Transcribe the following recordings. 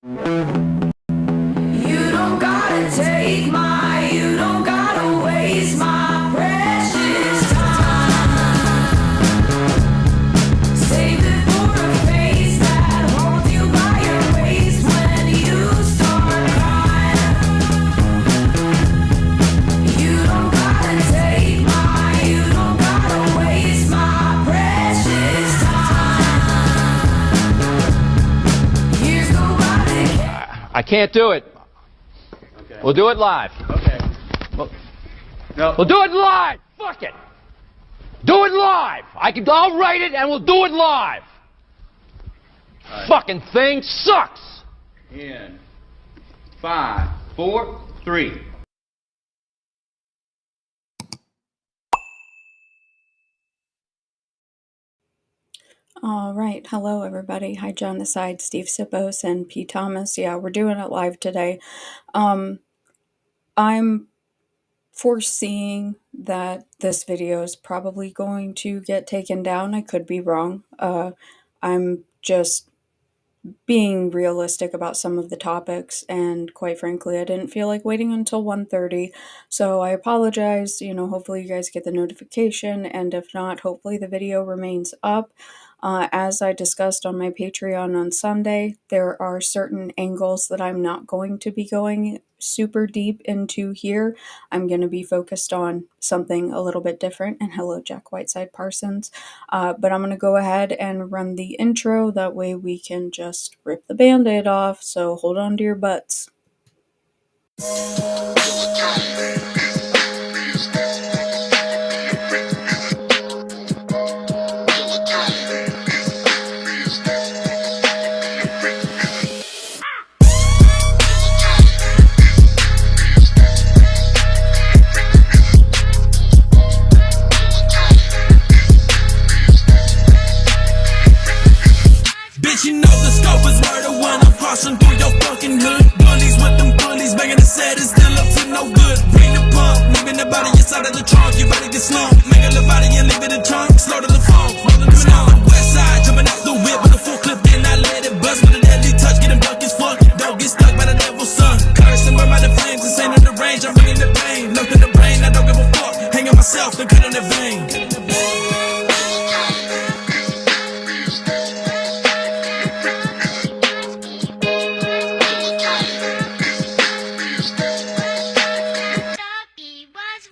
You don't gotta take my, you don't gotta waste my precious time. Save it for a face that holds you by your waist when you start crying. You don't gotta take my, you don't gotta waste my precious time. Years go by. I can't do it. Okay. We'll do it live. Okay. No. We'll do it live. Fuck it. Do it live. I'll write it and we'll do it live. Right. Fucking thing sucks. In 5, 4, 3. All right. Hello, everybody. Hi, John the Side, Steve Sippos, and P. Thomas. Yeah, we're doing it live today. I'm foreseeing that this video is probably going to get taken down. I could be wrong. I'm just being realistic about some of the topics, and quite frankly, I didn't feel like waiting until 1:30, so I apologize. Hopefully you guys get the notification, and if not, hopefully the video remains up. As I discussed on my Patreon on Sunday, there are certain angles that I'm not going to be going super deep into here. I'm going to be focused on something a little bit different, and hello, Jack Whiteside Parsons. But I'm going to go ahead and run the intro. That way we can just rip the Band-Aid off. So hold on to your butts. You know the scope is murder when I'm crossing through your fucking hood. Bullies with them bullies, banging the set is still up to no good. Bring the pump, leaving the body inside of the trunk. You better get slumped, make a little body and leave it in trunk. Slow to the phone, rolling the snow. West side, jumping out the whip with a full clip, then I let it bust with a deadly touch. Getting buck as fuck, don't get stuck by the devil's son. Curse and burn by the flames, this ain't in the range. I'm bringing the pain, look in the brain, I don't give a fuck. Hanging myself, then cut on the vein.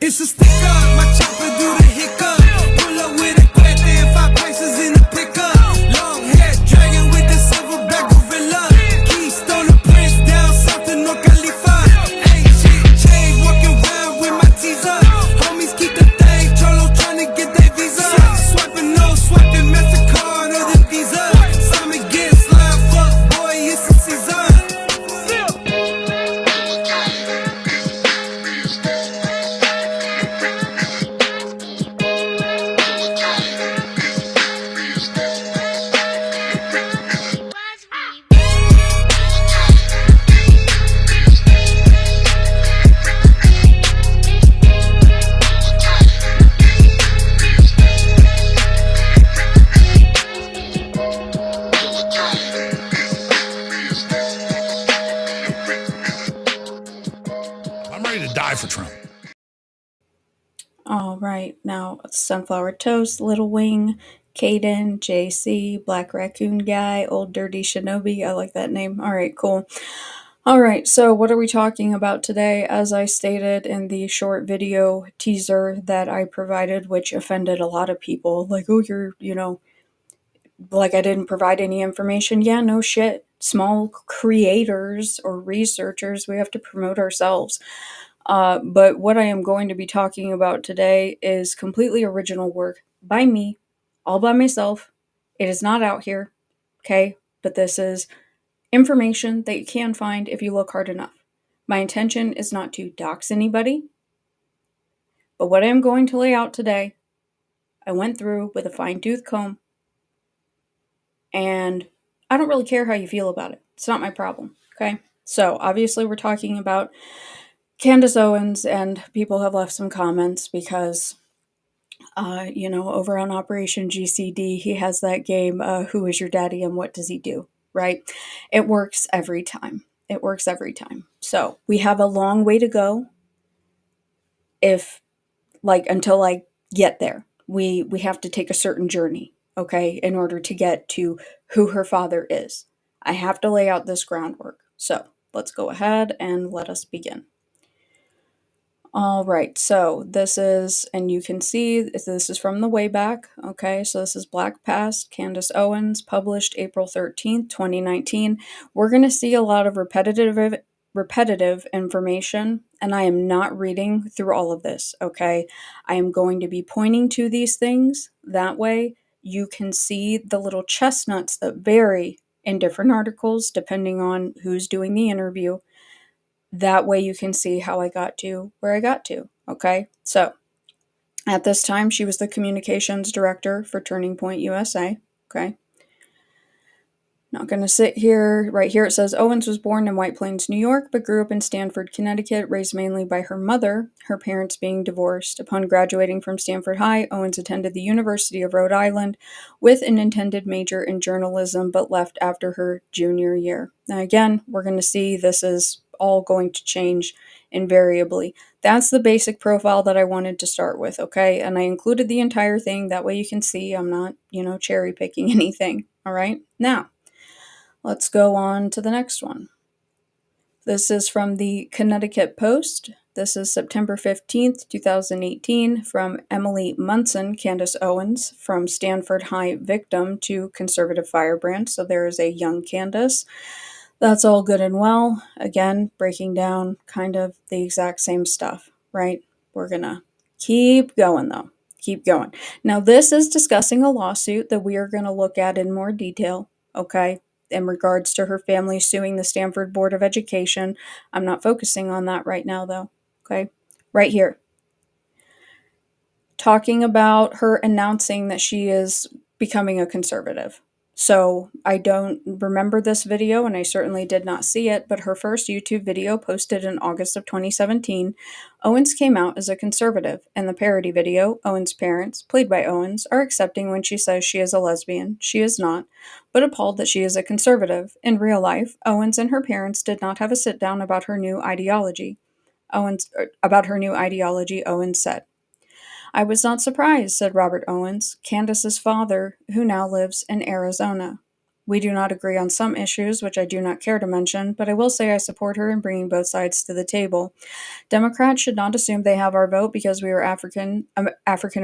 It's a stick up, my chopper do the hiccup. Pull up with a cuete and 5 prices in the pickup. Long hair dragon with the silverback gorilla. Keystone the prince down south in North Khalifa. Ain't shit change, walking around with my teaser. Homies keep the thing, Cholo trying to get their visa. Swiping, no swiping, MasterCard or the Visa. Simon get slime, fuck boy, it's a season. For Trump. All right, now Sunflower Toast, Little Wing, Caden, JC, Black Raccoon Guy, Old Dirty Shinobi. I like that name. All right, cool. All right, so what are we talking about today? As I stated in the short video teaser that I provided, which offended a lot of people, like, oh, like I didn't provide any information. Yeah, no shit. Small creators or researchers, we have to promote ourselves. But what I am going to be talking about today is completely original work by me, all by myself. It is not out here, okay? But this is information that you can find if you look hard enough. My intention is not to dox anybody, but what I am going to lay out today, I went through with a fine-tooth comb, and I don't really care how you feel about it. It's not my problem, okay? So, obviously we're talking about Candace Owens, and people have left some comments because, over on Operation GCD, he has that game, Who is Your Daddy and What Does He Do? right? It works every time. It works every time. So we have a long way to go until I get there. We have to take a certain journey, okay, in order to get to who her father is. I have to lay out this groundwork. So let's go ahead and let us begin. All right, so this is, and you can see this is from the way back, okay? So this is Black Past, Candace Owens, published April 13th, 2019. We're going to see a lot of repetitive information, and I am not reading through all of this, okay? I am going to be pointing to these things. That way you can see the little chestnuts that vary in different articles depending on who's doing the interview. That way you can see how I got to where I got to, okay? So, at this time, she was the communications director for Turning Point USA, okay? Not going to sit here. Right here it says Owens was born in White Plains, New York, but grew up in Stamford, Connecticut, raised mainly by her mother, her parents being divorced. Upon graduating from Stanford High, Owens attended the University of Rhode Island with an intended major in journalism, but left after her junior year. Now, again, we're going to see this is all going to change invariably. That's the basic profile that I wanted to start with, okay? And I included the entire thing. That way you can see I'm not, cherry picking anything, all right? Now, let's go on to the next one. This is from the Connecticut Post. This is September 15th, 2018, from Emily Munson, Candace Owens, from Stanford High victim to conservative firebrand. So there is a young Candace. That's all good and well. Again, breaking down kind of the exact same stuff, right? We're going to keep going, though. Keep going. Now, this is discussing a lawsuit that we are going to look at in more detail, okay, in regards to her family suing the Stanford Board of Education. I'm not focusing on that right now, though, okay? Right here. Talking about her announcing that she is becoming a conservative. So I don't remember this video, and I certainly did not see it, but her first YouTube video posted in August of 2017, Owens came out as a conservative. In the parody video, Owens' parents, played by Owens, are accepting when she says she is a lesbian. She is not, but appalled that she is a conservative. In real life, Owens and her parents did not have a sit-down about her new ideology. Owens said, "I was not surprised," said Robert Owens, Candace's father, who now lives in Arizona. "We do not agree on some issues, which I do not care to mention, but I will say I support her in bringing both sides to the table. Democrats should not assume they have our vote because we are African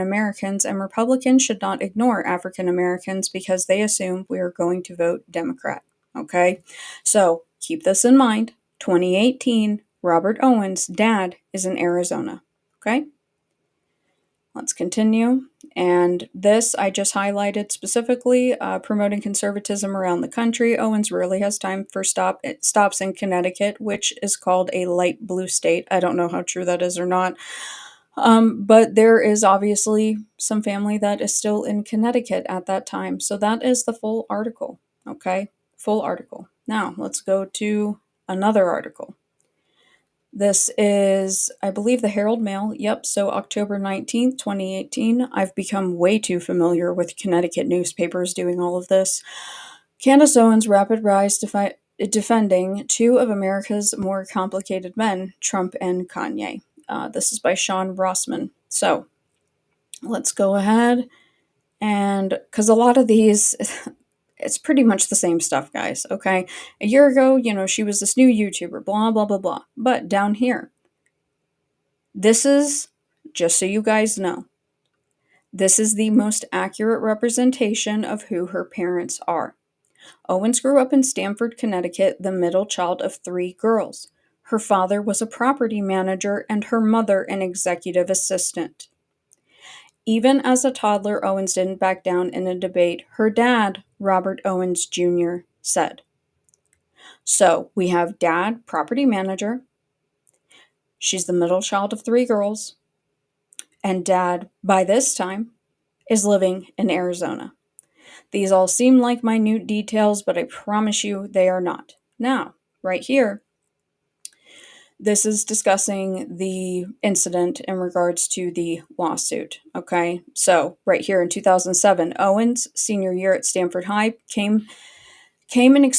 Americans, and Republicans should not ignore African Americans because they assume we are going to vote Democrat." Okay? So, keep this in mind. 2018, Robert Owens' dad is in Arizona. Okay? Let's continue. And this I just highlighted specifically, promoting conservatism around the country. Owens rarely has time for stops in Connecticut, which is called a light blue state. I don't know how true that is or not. But there is obviously some family that is still in Connecticut at that time. So that is the full article. Okay? Full article. Now, let's go to another article. This is, I believe, the Herald Mail. Yep, so October 19th, 2018. I've become way too familiar with Connecticut newspapers doing all of this. Candace Owens' rapid rise defending two of America's more complicated men, Trump and Kanye. This is by Sean Rossman. So, let's go ahead and, because a lot of these... It's pretty much the same stuff, guys, okay? A year ago, she was this new YouTuber, blah, blah, blah, blah. But down here, this is, just so you guys know, this is the most accurate representation of who her parents are. Owens grew up in Stamford, Connecticut, the middle child of 3 girls. Her father was a property manager and her mother an executive assistant. Even as a toddler, Owens didn't back down in a debate. Her dad, Robert Owens Jr., said. So we have dad, property manager. She's the middle child of 3 girls. And dad, by this time, is living in Arizona. These all seem like minute details, but I promise you they are not. Now, right here, this is discussing the incident in regards to the lawsuit, okay? So, right here in 2007, Owens, senior year at Stanford High, came came in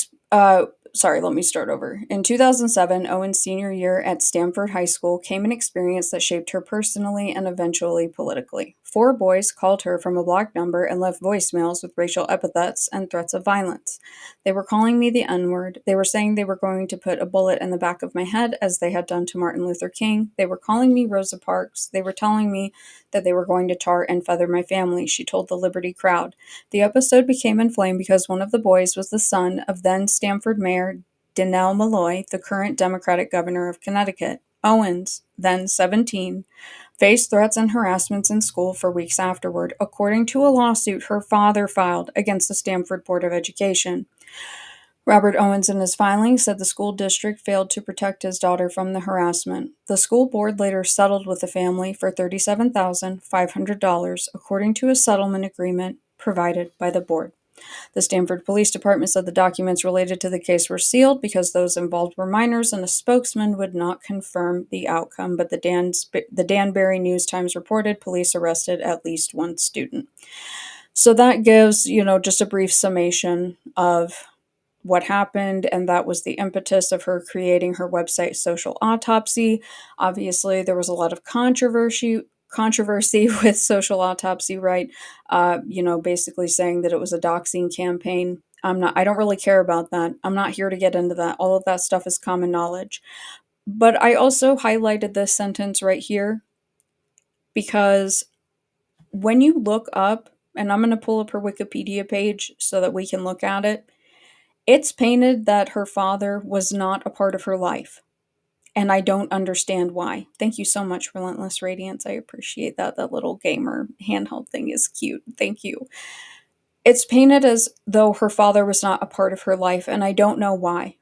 sorry, let me start over. In 2007, Owen's senior year at Stanford High School came an experience that shaped her personally and eventually politically. 4 boys called her from a blocked number and left voicemails with racial epithets and threats of violence. They were calling me the N-word. They were saying they were going to put a bullet in the back of my head as they had done to Martin Luther King. They were calling me Rosa Parks. They were telling me that they were going to tar and feather my family, she told the Liberty crowd. The episode became inflamed because one of the boys was the son of then Stanford Mayor Donnell Malloy, the current Democratic governor of Connecticut. Owens, then 17, faced threats and harassments in school for weeks afterward, according to a lawsuit her father filed against the Stanford Board of Education. Robert Owens, in his filing, said the school district failed to protect his daughter from the harassment. The school board later settled with the family for $37,500, according to a settlement agreement provided by the board. The Stanford Police Department said the documents related to the case were sealed because those involved were minors, and a spokesman would not confirm the outcome, but the Danbury News-Times reported police arrested at least 1 student. So that gives, just a brief summation of what happened, and that was the impetus of her creating her website, Social Autopsy. Obviously, there was a lot of controversy with Social Autopsy, right? Basically saying that it was a doxing campaign. I don't really care about that. I'm not here to get into that. All of that stuff is common knowledge. But I also highlighted this sentence right here because when you look up, and I'm going to pull up her Wikipedia page so that we can look at it, it's painted that her father was not a part of her life. And I don't understand why. Thank you so much, Relentless Radiance. I appreciate that. That little gamer handheld thing is cute. Thank you. It's painted as though her father was not a part of her life, and I don't know why.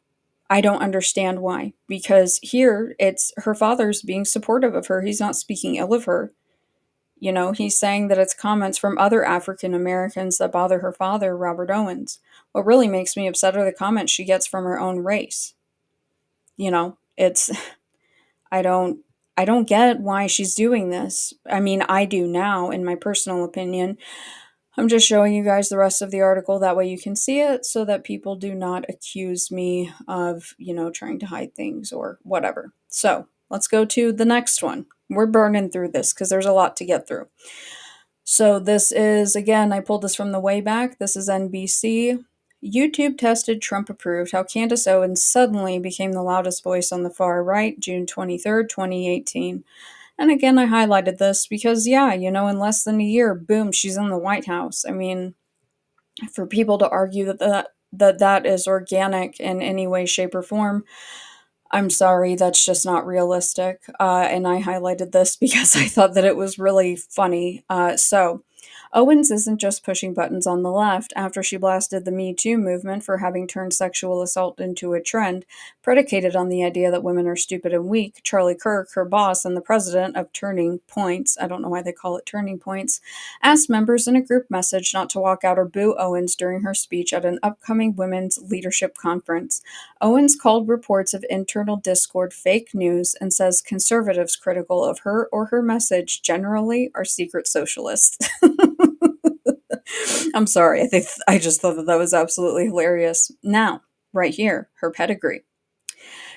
I don't understand why. Because here, it's her father's being supportive of her. He's not speaking ill of her. He's saying that it's comments from other African Americans that bother her father, Robert Owens. What really makes me upset are the comments she gets from her own race. It's I don't get why she's doing this. I mean, I do now, in my personal opinion. I'm just showing you guys the rest of the article. That way you can see it so that people do not accuse me of, trying to hide things or whatever. So let's go to the next one. We're burning through this because there's a lot to get through. So this is, again, I pulled this from the way back. This is NBC. YouTube tested Trump approved how Candace Owens suddenly became the loudest voice on the far right, June 23rd, 2018. And again, I highlighted this because, in less than a year, boom, she's in the White House. I mean, for people to argue that is organic in any way, shape, or form, I'm sorry, that's just not realistic. And I highlighted this because I thought that it was really funny. So Owens isn't just pushing buttons on the left after she blasted the Me Too movement for having turned sexual assault into a trend, predicated on the idea that women are stupid and weak. Charlie Kirk, her boss and the president of Turning Points, I don't know why they call it Turning Points, asked members in a group message not to walk out or boo Owens during her speech at an upcoming women's leadership conference. Owens called reports of internal discord fake news and says conservatives critical of her or her message generally are secret socialists. I'm sorry. I just thought that was absolutely hilarious. Now, right here, her pedigree.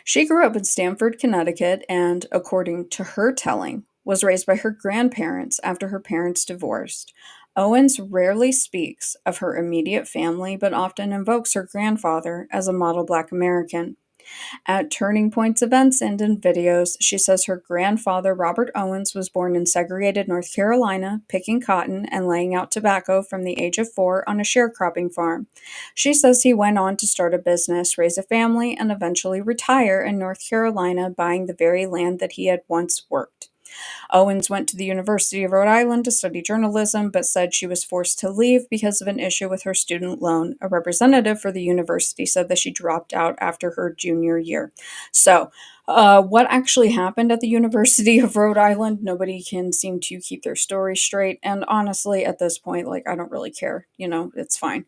She grew up in Stamford, Connecticut, and, according to her telling, was raised by her grandparents after her parents divorced. Owens rarely speaks of her immediate family, but often invokes her grandfather as a model Black American. At Turning Point's events and in videos, she says her grandfather, Robert Owens, was born in segregated North Carolina, picking cotton and laying out tobacco from the age of 4 on a sharecropping farm. She says he went on to start a business, raise a family, and eventually retire in North Carolina, buying the very land that he had once worked. Owens went to the University of Rhode Island to study journalism, but said she was forced to leave because of an issue with her student loan. A representative for the university said that she dropped out after her junior year. So, what actually happened at the University of Rhode Island? Nobody can seem to keep their story straight. And honestly, at this point, I don't really care. It's fine.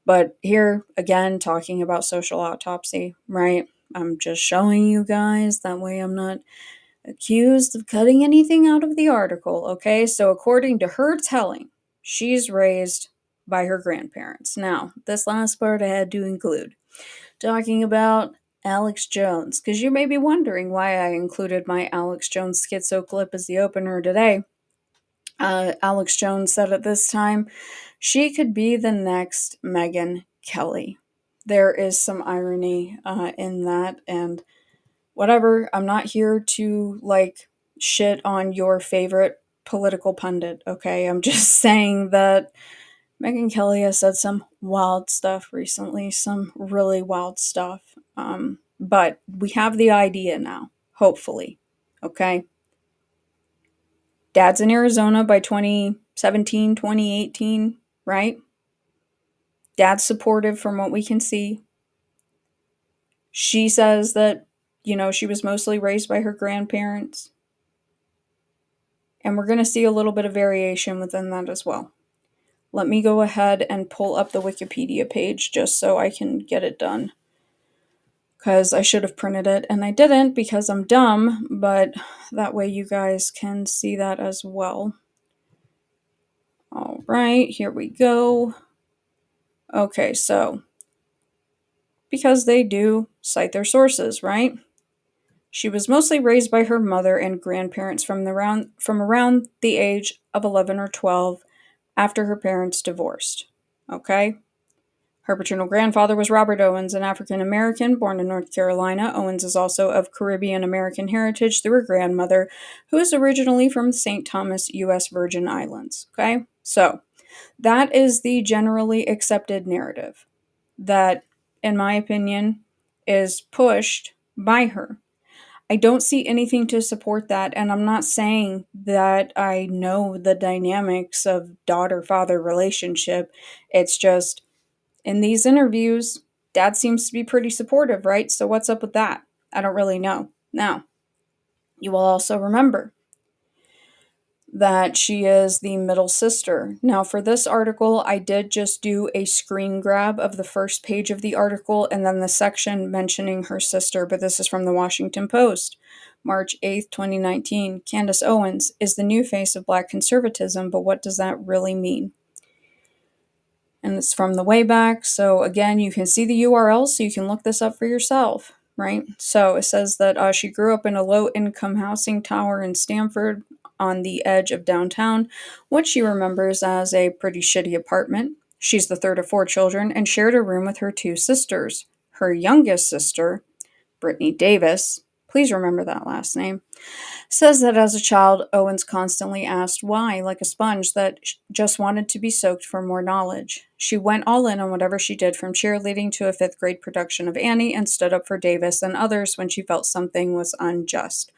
But here, again, talking about Social Autopsy, right? I'm just showing you guys. That way I'm not accused of cutting anything out of the article, okay? So according to her telling, she's raised by her grandparents. Now, this last part I had to include. Talking about Alex Jones, because you may be wondering why I included my Alex Jones schizo clip as the opener today. Alex Jones said at this time, she could be the next Megyn Kelly. There is some irony in that, and whatever, I'm not here to, like, shit on your favorite political pundit, okay? I'm just saying that Megyn Kelly has said some wild stuff recently, some really wild stuff. But we have the idea now, hopefully, okay? Dad's in Arizona by 2017, 2018, right? Dad's supportive from what we can see. She says that, she was mostly raised by her grandparents. And we're going to see a little bit of variation within that as well. Let me go ahead and pull up the Wikipedia page just so I can get it done. Because I should have printed it, and I didn't because I'm dumb, but that way you guys can see that as well. All right, here we go. Okay, so because they do cite their sources, right? She was mostly raised by her mother and grandparents from around the age of 11 or 12 after her parents divorced. Okay? Her paternal grandfather was Robert Owens, an African American born in North Carolina. Owens is also of Caribbean American heritage through her grandmother, who is originally from St. Thomas, U.S. Virgin Islands. Okay? So, that is the generally accepted narrative that, in my opinion, is pushed by her. I don't see anything to support that, and I'm not saying that I know the dynamics of daughter-father relationship. It's just, in these interviews, Dad seems to be pretty supportive, right? So what's up with that? I don't really know. Now, you will also remember that she is the middle sister. Now, for this article, I did just do a screen grab of the first page of the article and then the section mentioning her sister, but this is from the Washington Post. March 8th, 2019. Candace Owens is the new face of Black conservatism, but what does that really mean? And it's from the way back. So again, you can see the URL so you can look this up for yourself, right? So it says that she grew up in a low-income housing tower in Stamford on the edge of downtown, what she remembers as a pretty shitty apartment. She's the third of 4 children and shared a room with her 2 sisters. Her youngest sister, Brittany Davis, please remember that last name, says that as a child, Owens constantly asked why, like a sponge that just wanted to be soaked for more knowledge. She went all in on whatever she did, from cheerleading to a 5th grade production of Annie, and stood up for Davis and others when she felt something was unjust.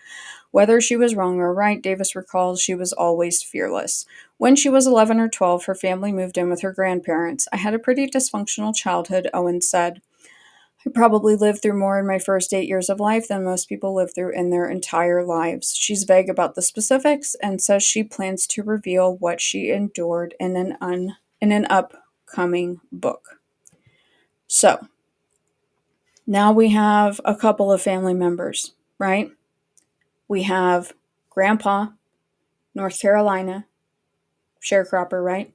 Whether she was wrong or right, Davis recalls she was always fearless. When she was 11 or 12, her family moved in with her grandparents. I had a pretty dysfunctional childhood, Owens said. I probably lived through more in my first 8 years of life than most people live through in their entire lives. She's vague about the specifics and says she plans to reveal what she endured in an upcoming book. So, now we have a couple of family members, right? We have Grandpa, North Carolina, sharecropper, right?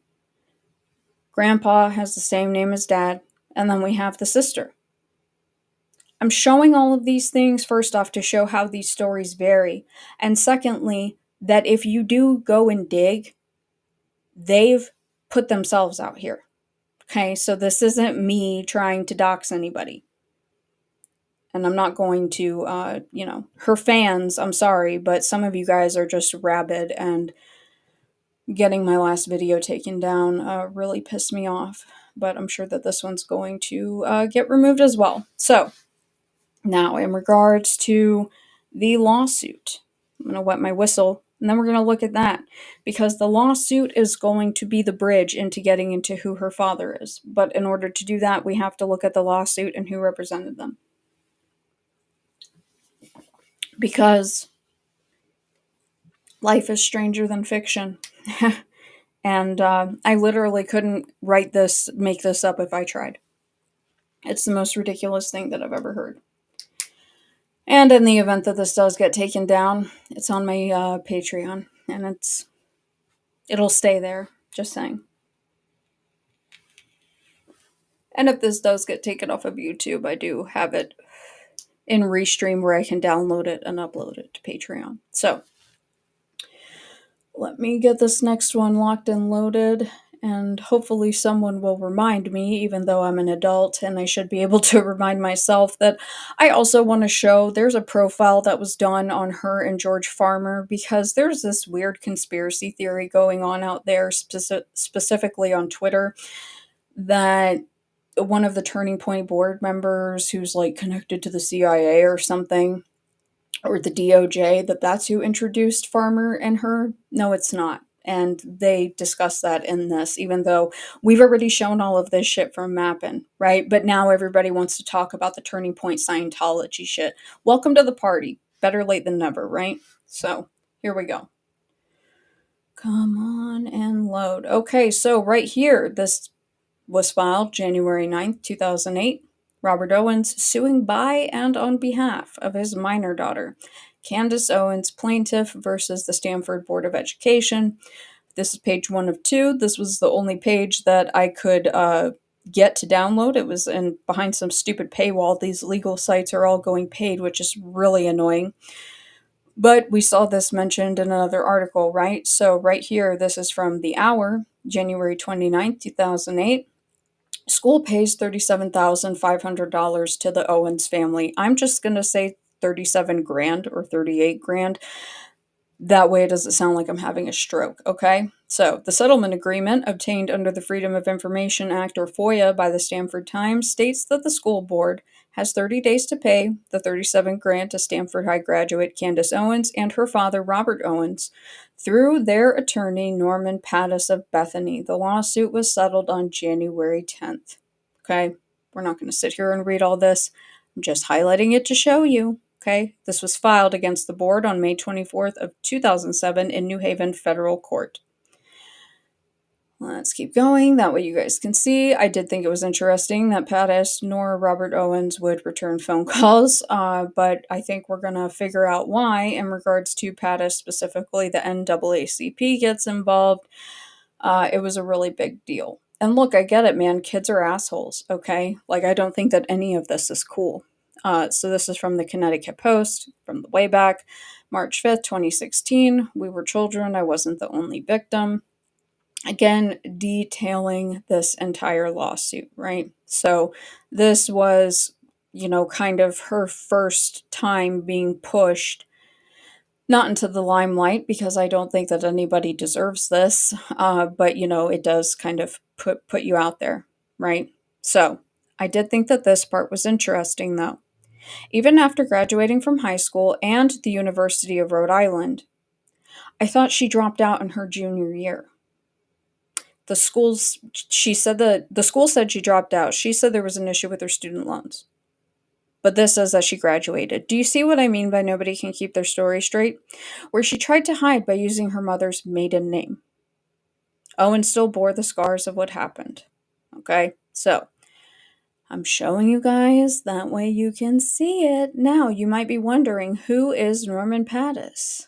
Grandpa has the same name as Dad, and then we have the sister. I'm showing all of these things, first off, to show how these stories vary. And secondly, that if you do go and dig, they've put themselves out here. Okay, so this isn't me trying to dox anybody. And I'm not going to, her fans, I'm sorry, but some of you guys are just rabid, and getting my last video taken down really pissed me off. But I'm sure that this one's going to get removed as well. So, now, in regards to the lawsuit, I'm going to wet my whistle, and then we're going to look at that, because the lawsuit is going to be the bridge into getting into who her father is. But in order to do that, we have to look at the lawsuit and who represented them. Because life is stranger than fiction. And I literally couldn't make this up if I tried. It's the most ridiculous thing that I've ever heard. And in the event that this does get taken down, it's on my Patreon, and it'll stay there, just saying. And if this does get taken off of YouTube, I do have it in Restream where I can download it and upload it to Patreon. So let me get this next one locked and loaded, and hopefully someone will remind me, even though I'm an adult and I should be able to remind myself, that I also want to show there's a profile that was done on her and George Farmer, because there's this weird conspiracy theory going on out there, specifically on Twitter, that one of the Turning Point board members who's like connected to the CIA or something, or the DOJ, that's who introduced Farmer and her. No, it's not. And they discuss that in this, even though we've already shown all of this shit from Mappin', right? But now everybody wants to talk about the Turning Point Scientology shit. Welcome to the party. Better late than never, right? So, here we go. Come on and load. Okay, so right here, this was filed January 9th, 2008. Robert Owens suing by and on behalf of his minor daughter, Candace Owens, plaintiff versus the Stanford Board of Education. This is page 1 of 2. This was the only page that I could get to download. It was behind some stupid paywall. These legal sites are all going paid, which is really annoying. But we saw this mentioned in another article, right? So right here, this is from The Hour, January 29th, 2008. School pays $37,500 to the Owens family. I'm just going to say 37 grand or 38 grand. That way it doesn't sound like I'm having a stroke, okay? So, the settlement agreement obtained under the Freedom of Information Act, or FOIA, by the Stanford Times states that the school board has 30 days to pay the 37 grand to Stanford High graduate Candace Owens and her father Robert Owens through their attorney Norman Pattis of Bethany. The lawsuit was settled on January 10th. Okay? We're not going to sit here and read all this. I'm just highlighting it to show you. Okay, this was filed against the board on May 24th of 2007 in New Haven Federal Court. Let's keep going. That way you guys can see. I did think it was interesting that Pattis nor Robert Owens would return phone calls, but I think we're going to figure out why in regards to Pattis, specifically the NAACP gets involved. It was a really big deal. And look, I get it, man. Kids are assholes, okay? Like, I don't think that any of this is cool. So this is from the Connecticut Post, from the way back, March 5th, 2016. We were children. I wasn't the only victim. Again, detailing this entire lawsuit, right? So this was, kind of her first time being pushed, not into the limelight, because I don't think that anybody deserves this, but, it does kind of put you out there, right? So I did think that this part was interesting, though. Even after graduating from high school and the University of Rhode Island, I thought she dropped out in her junior year. The school said she dropped out. She said there was an issue with her student loans. But this says that she graduated. Do you see what I mean by nobody can keep their story straight? Where she tried to hide by using her mother's maiden name. Owen still bore the scars of what happened. Okay? So, I'm showing you guys, that way you can see it. Now, you might be wondering, who is Norman Pattis?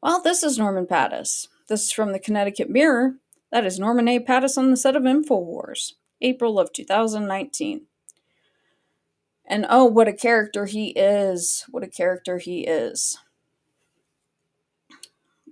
Well, this is Norman Pattis. This is from the Connecticut Mirror. That is Norman A. Pattis on the set of InfoWars, April of 2019. And oh, what a character he is. What a character he is.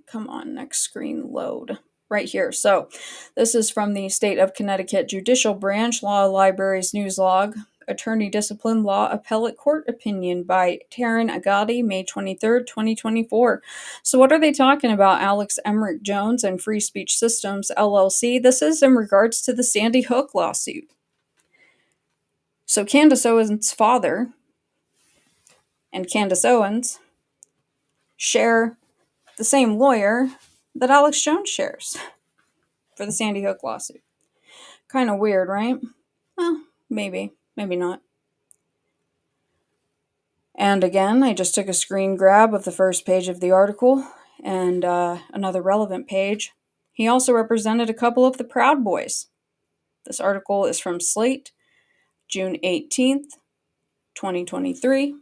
Come on, next screen load. Right here. So, this is from the State of Connecticut Judicial Branch Law Library's News Log, Attorney Discipline Law Appellate Court Opinion by Taryn Agati, May 23rd, 2024. So what are they talking about? Alex Emmerich Jones and Free Speech Systems, LLC. This is in regards to the Sandy Hook lawsuit. So Candace Owens' father and Candace Owens share the same lawyer that Alex Jones shares for the Sandy Hook lawsuit. Kind of weird, right? Well, maybe. Maybe not. And again, I just took a screen grab of the first page of the article and another relevant page. He also represented a couple of the Proud Boys. This article is from Slate, June 18th, 2023.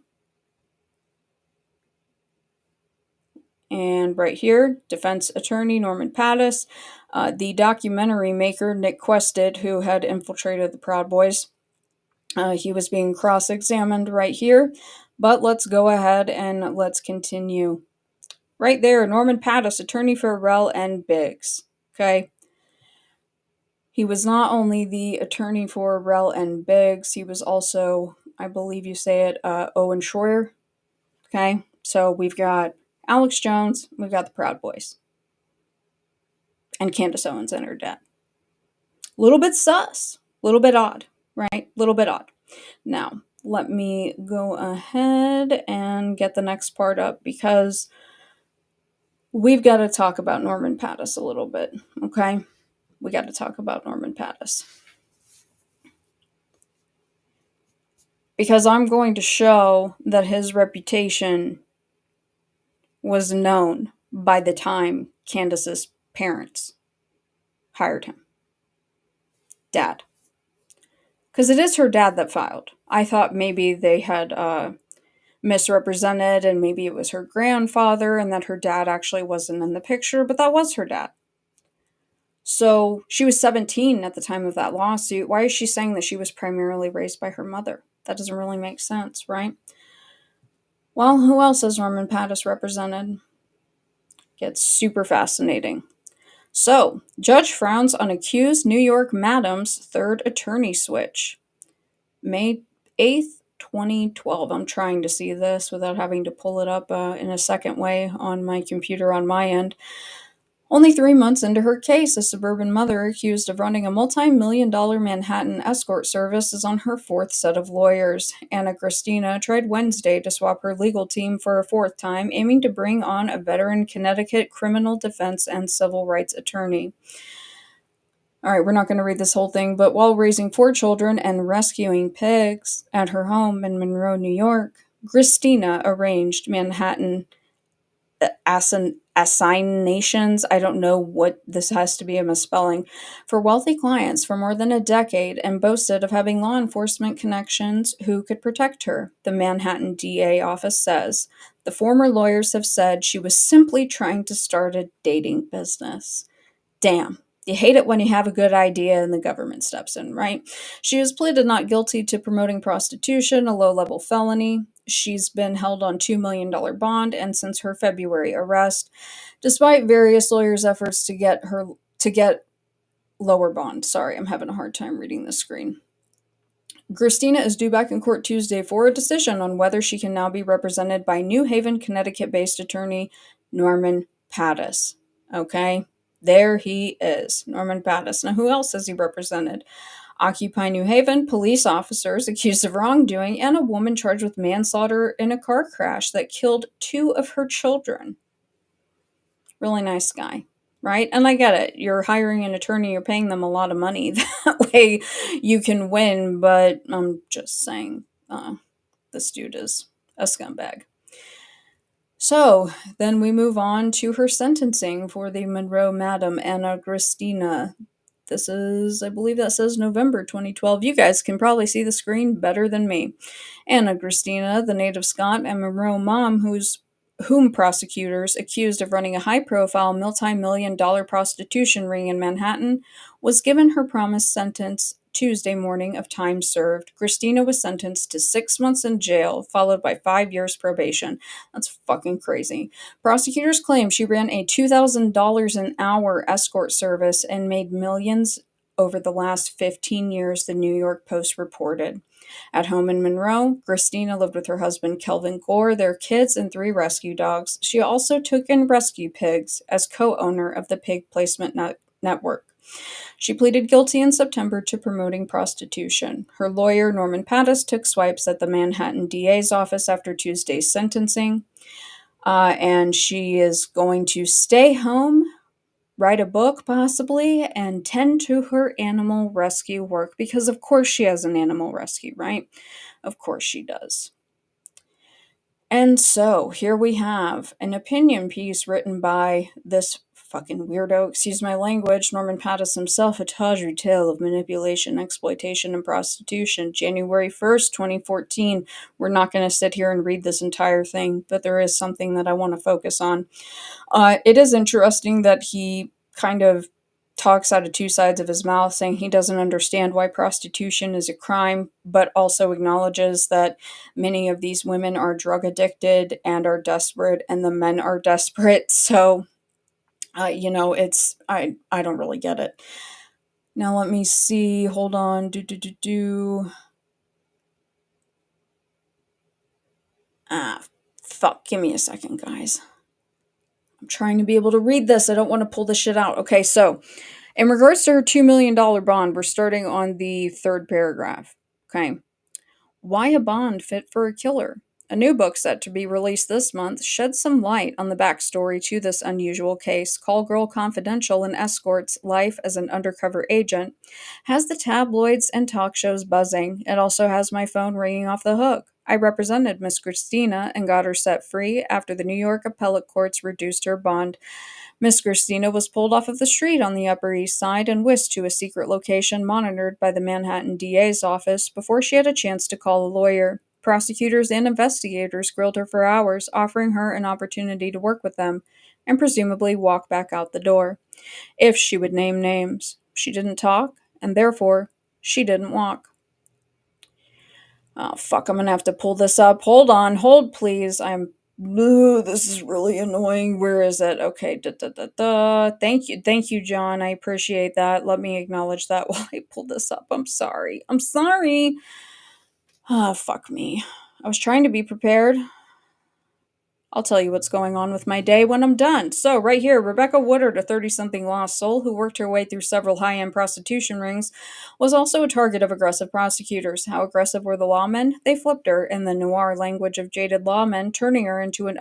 And right here, defense attorney Norman Pattis, the documentary maker Nick Quested, who had infiltrated the Proud Boys. He was being cross-examined right here, but let's go ahead and let's continue. Right there, Norman Pattis, attorney for Rell and Biggs. Okay. He was not only the attorney for Rell and Biggs, he was also, I believe you say it, Owen Schroyer. Okay. So we've got Alex Jones, we've got the Proud Boys. And Candace Owens and her dad. A little bit sus, a little bit odd, right? A little bit odd. Now, let me go ahead and get the next part up because we've got to talk about Norman Pattis a little bit, okay? We got to talk about Norman Pattis. Because I'm going to show that his reputation was known by the time Candace's parents hired him. Dad. Because it is her dad that filed. I thought maybe they had misrepresented and maybe it was her grandfather and that her dad actually wasn't in the picture, but that was her dad. So she was 17 at the time of that lawsuit. Why is she saying that she was primarily raised by her mother? That doesn't really make sense, right? Well, who else has Norman Pattis represented? Gets super fascinating. So, judge frowns on accused New York madam's third attorney switch. May 8th, 2012. I'm trying to see this without having to pull it up in a second way on my computer on my end. Only 3 months into her case, a suburban mother accused of running a multi-million-dollar Manhattan escort service is on her fourth set of lawyers. Anna Christina tried Wednesday to swap her legal team for a fourth time, aiming to bring on a veteran Connecticut criminal defense and civil rights attorney. All right, we're not going to read this whole thing, but while raising 4 children and rescuing pigs at her home in Monroe, New York, Christina arranged Manhattan assignations, I don't know what this has to be a misspelling, for wealthy clients for more than a decade and boasted of having law enforcement connections who could protect her, the Manhattan DA office says. The former lawyers have said she was simply trying to start a dating business. Damn. You hate it when you have a good idea and the government steps in, right? She was pleaded not guilty to promoting prostitution, a low-level felony. She's been held on $2 million bond, and since her February arrest, despite various lawyers' efforts to get lower bond. Sorry, I'm having a hard time reading the screen. Christina is due back in court Tuesday for a decision on whether she can now be represented by New Haven, Connecticut-based attorney Norman Pattis. Okay? There he is, Norman Pattis. Now, who else has he represented? Occupy New Haven, police officers accused of wrongdoing, and a woman charged with manslaughter in a car crash that killed 2 of her children. Really nice guy, right? And I get it. You're hiring an attorney, you're paying them a lot of money. That way you can win, but I'm just saying this dude is a scumbag. So, then we move on to her sentencing for the Monroe Madam Anna Christina. This is, I believe that says November 2012. You guys can probably see the screen better than me. Anna Christina, the native Scot and Monroe mom whom prosecutors accused of running a high-profile multi-million-dollar prostitution ring in Manhattan, was given her promised sentence Tuesday morning of time served. Christina was sentenced to 6 months in jail, followed by 5 years probation. That's fucking crazy. Prosecutors claim she ran a $2,000 an hour escort service and made millions over the last 15 years, the New York Post reported. At home in Monroe, Christina lived with her husband Kelvin Gore, their kids, and 3 rescue dogs. She also took in rescue pigs as co-owner of the Pig Placement Network. She pleaded guilty in September to promoting prostitution. Her lawyer, Norman Pattis, took swipes at the Manhattan DA's office after Tuesday's sentencing, and she is going to stay home, write a book possibly, and tend to her animal rescue work, because of course she has an animal rescue, right? Of course she does. And so here we have an opinion piece written by this fucking weirdo, excuse my language, Norman Pattis himself, a tawdry tale of manipulation, exploitation, and prostitution. January 1st, 2014. We're not going to sit here and read this entire thing, but there is something that I want to focus on. It is interesting that he kind of talks out of two sides of his mouth, saying he doesn't understand why prostitution is a crime, but also acknowledges that many of these women are drug addicted and are desperate, and the men are desperate. So, it's I don't really get it. Now let me see. Hold on. Fuck. Give me a second, guys. I'm trying to be able to read this. I don't want to pull this shit out. Okay, so in regards to her $2 million bond, we're starting on the third paragraph. Okay. Why a bond fit for a killer? A new book set to be released this month sheds some light on the backstory to this unusual case. Call Girl Confidential and Escort's life as an undercover agent has the tabloids and talk shows buzzing. It also has my phone ringing off the hook. I represented Miss Christina and got her set free after the New York appellate courts reduced her bond. Miss Christina was pulled off of the street on the Upper East Side and whisked to a secret location monitored by the Manhattan DA's office before she had a chance to call a lawyer. Prosecutors and investigators grilled her for hours, offering her an opportunity to work with them and presumably walk back out the door, if she would name names. She didn't talk, and therefore, she didn't walk. Oh, fuck, I'm gonna have to pull this up. Hold on, hold please. This is really annoying. Where is it? Okay, Thank you, John. I appreciate that. Let me acknowledge that while I pull this up. I'm sorry. Ah, fuck me. I was trying to be prepared. I'll tell you what's going on with my day when I'm done. So, right here, Rebecca Woodard, a 30-something lost soul who worked her way through several high-end prostitution rings, was also a target of aggressive prosecutors. How aggressive were the lawmen? They flipped her in the noir language of jaded lawmen, turning her into an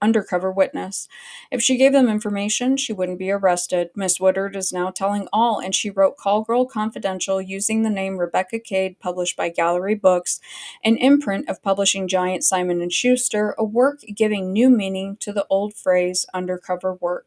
undercover witness. If she gave them information, she wouldn't be arrested. Miss Woodard is now telling all, and she wrote Call Girl Confidential using the name Rebecca Cade, published by Gallery Books, an imprint of publishing giant Simon & Schuster, a work giving new meaning to the old phrase undercover work.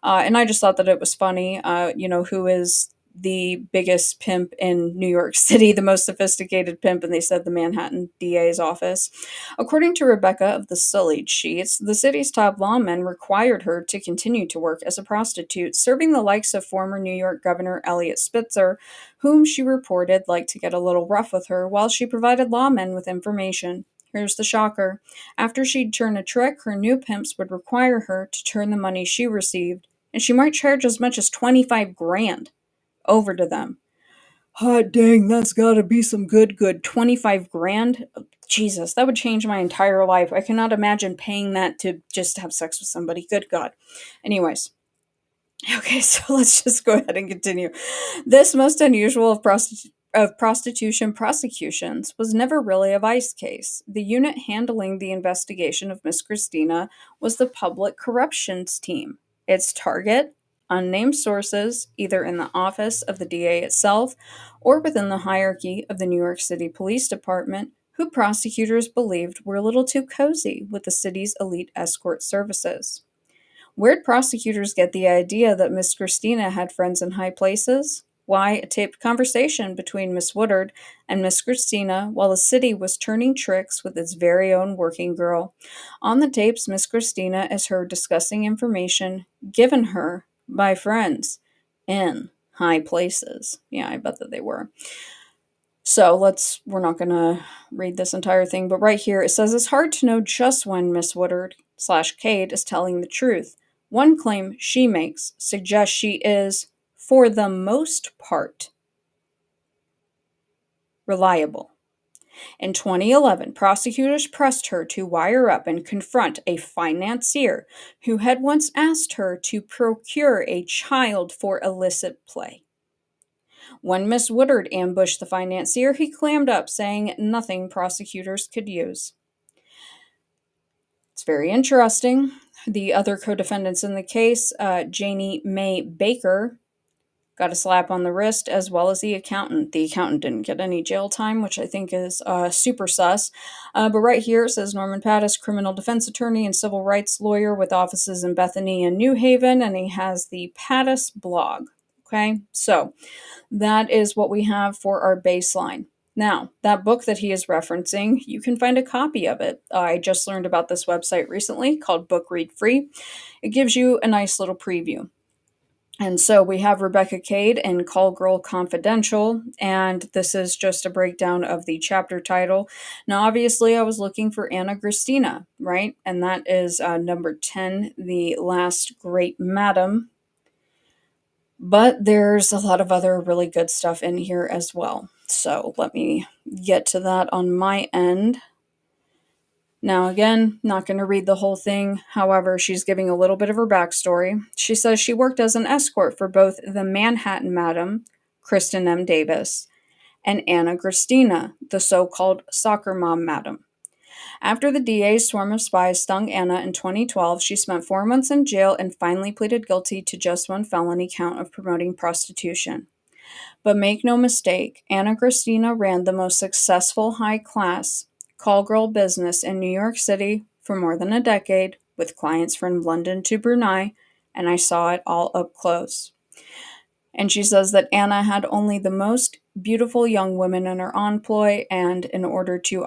And I just thought that it was funny, who is the biggest pimp in New York City, the most sophisticated pimp, and they said the Manhattan DA's office. According to Rebecca of the Sullied Sheets, the city's top lawmen required her to continue to work as a prostitute, serving the likes of former New York Governor Eliot Spitzer, whom she reported liked to get a little rough with her while she provided lawmen with information. Here's the shocker. After she'd turn a trick, her new pimps would require her to turn the money she received, and she might charge as much as 25 grand over to them. Hot dang, that's gotta be some good 25 grand? Jesus, that would change my entire life. I cannot imagine paying that to just have sex with somebody. Good God. Anyways. Okay, so let's just go ahead and continue. This most unusual of prostitution prosecutions was never really a vice case. The unit handling the investigation of Miss Christina was the Public Corruptions Team. Its target, unnamed sources, either in the office of the DA itself or within the hierarchy of the New York City Police Department, who prosecutors believed were a little too cozy with the city's elite escort services. Where'd prosecutors get the idea that Miss Christina had friends in high places? Why, a taped conversation between Miss Woodard and Miss Christina while the city was turning tricks with its very own working girl. On the tapes, Miss Christina is heard discussing information given her by friends in high places. Yeah, I bet that they were. So we're not going to read this entire thing, but right here it says it's hard to know just when Miss Woodard / Cade is telling the truth. One claim she makes suggests she is, for the most part, reliable. In 2011, prosecutors pressed her to wire up and confront a financier who had once asked her to procure a child for illicit play. When Miss Woodard ambushed the financier, he clammed up, saying nothing prosecutors could use. It's very interesting. The other co-defendants in the case, Janie Mae Baker, got a slap on the wrist, as well as the accountant. The accountant didn't get any jail time, which I think is super sus. But right here it says Norman Pattis, criminal defense attorney and civil rights lawyer with offices in Bethany and New Haven, and he has the Pattis blog. Okay, so that is what we have for our baseline. Now, that book that he is referencing, you can find a copy of it. I just learned about this website recently called Book Read Free. It gives you a nice little preview. And so we have Rebecca Cade in Call Girl Confidential, and this is just a breakdown of the chapter title. Now, obviously, I was looking for Anna Christina, right? And that is number 10, The Last Great Madam. But there's a lot of other really good stuff in here as well. So let me get to that on my end. Now, again, not going to read the whole thing. However, she's giving a little bit of her backstory. She says she worked as an escort for both the Manhattan Madam, Kristen M. Davis, and Anna Christina, the so-called soccer mom madam. After the DA's swarm of spies stung Anna in 2012, she spent 4 months in jail and finally pleaded guilty to just one felony count of promoting prostitution. But make no mistake, Anna Christina ran the most successful high-class call girl business in New York City for more than a decade, with clients from London to Brunei, and I saw it all up close. And she says that Anna had only the most beautiful young women in her employ, and in order to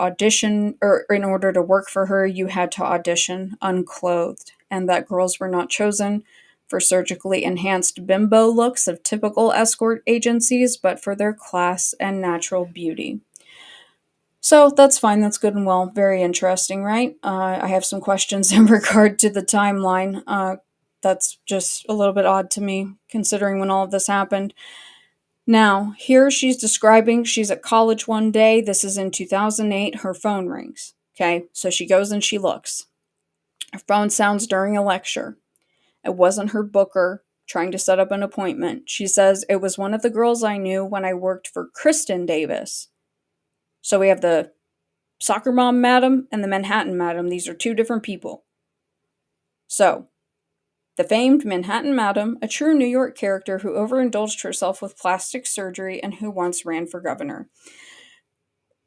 work for her, you had to audition unclothed, and that girls were not chosen for surgically enhanced bimbo looks of typical escort agencies, but for their class and natural beauty. So that's fine, that's good and well. Very interesting, right? I have some questions in regard to the timeline. That's just a little bit odd to me, considering when all of this happened. Now, here she's describing she's at college one day. This is in 2008. Her phone rings. Okay, so she goes and she looks. Her phone sounds during a lecture. It wasn't her booker trying to set up an appointment. She says, it was one of the girls I knew when I worked for Kristen Davis. So we have the soccer mom madam and the Manhattan madam. These are two different people. So, the famed Manhattan madam, a true New York character who overindulged herself with plastic surgery and who once ran for governor.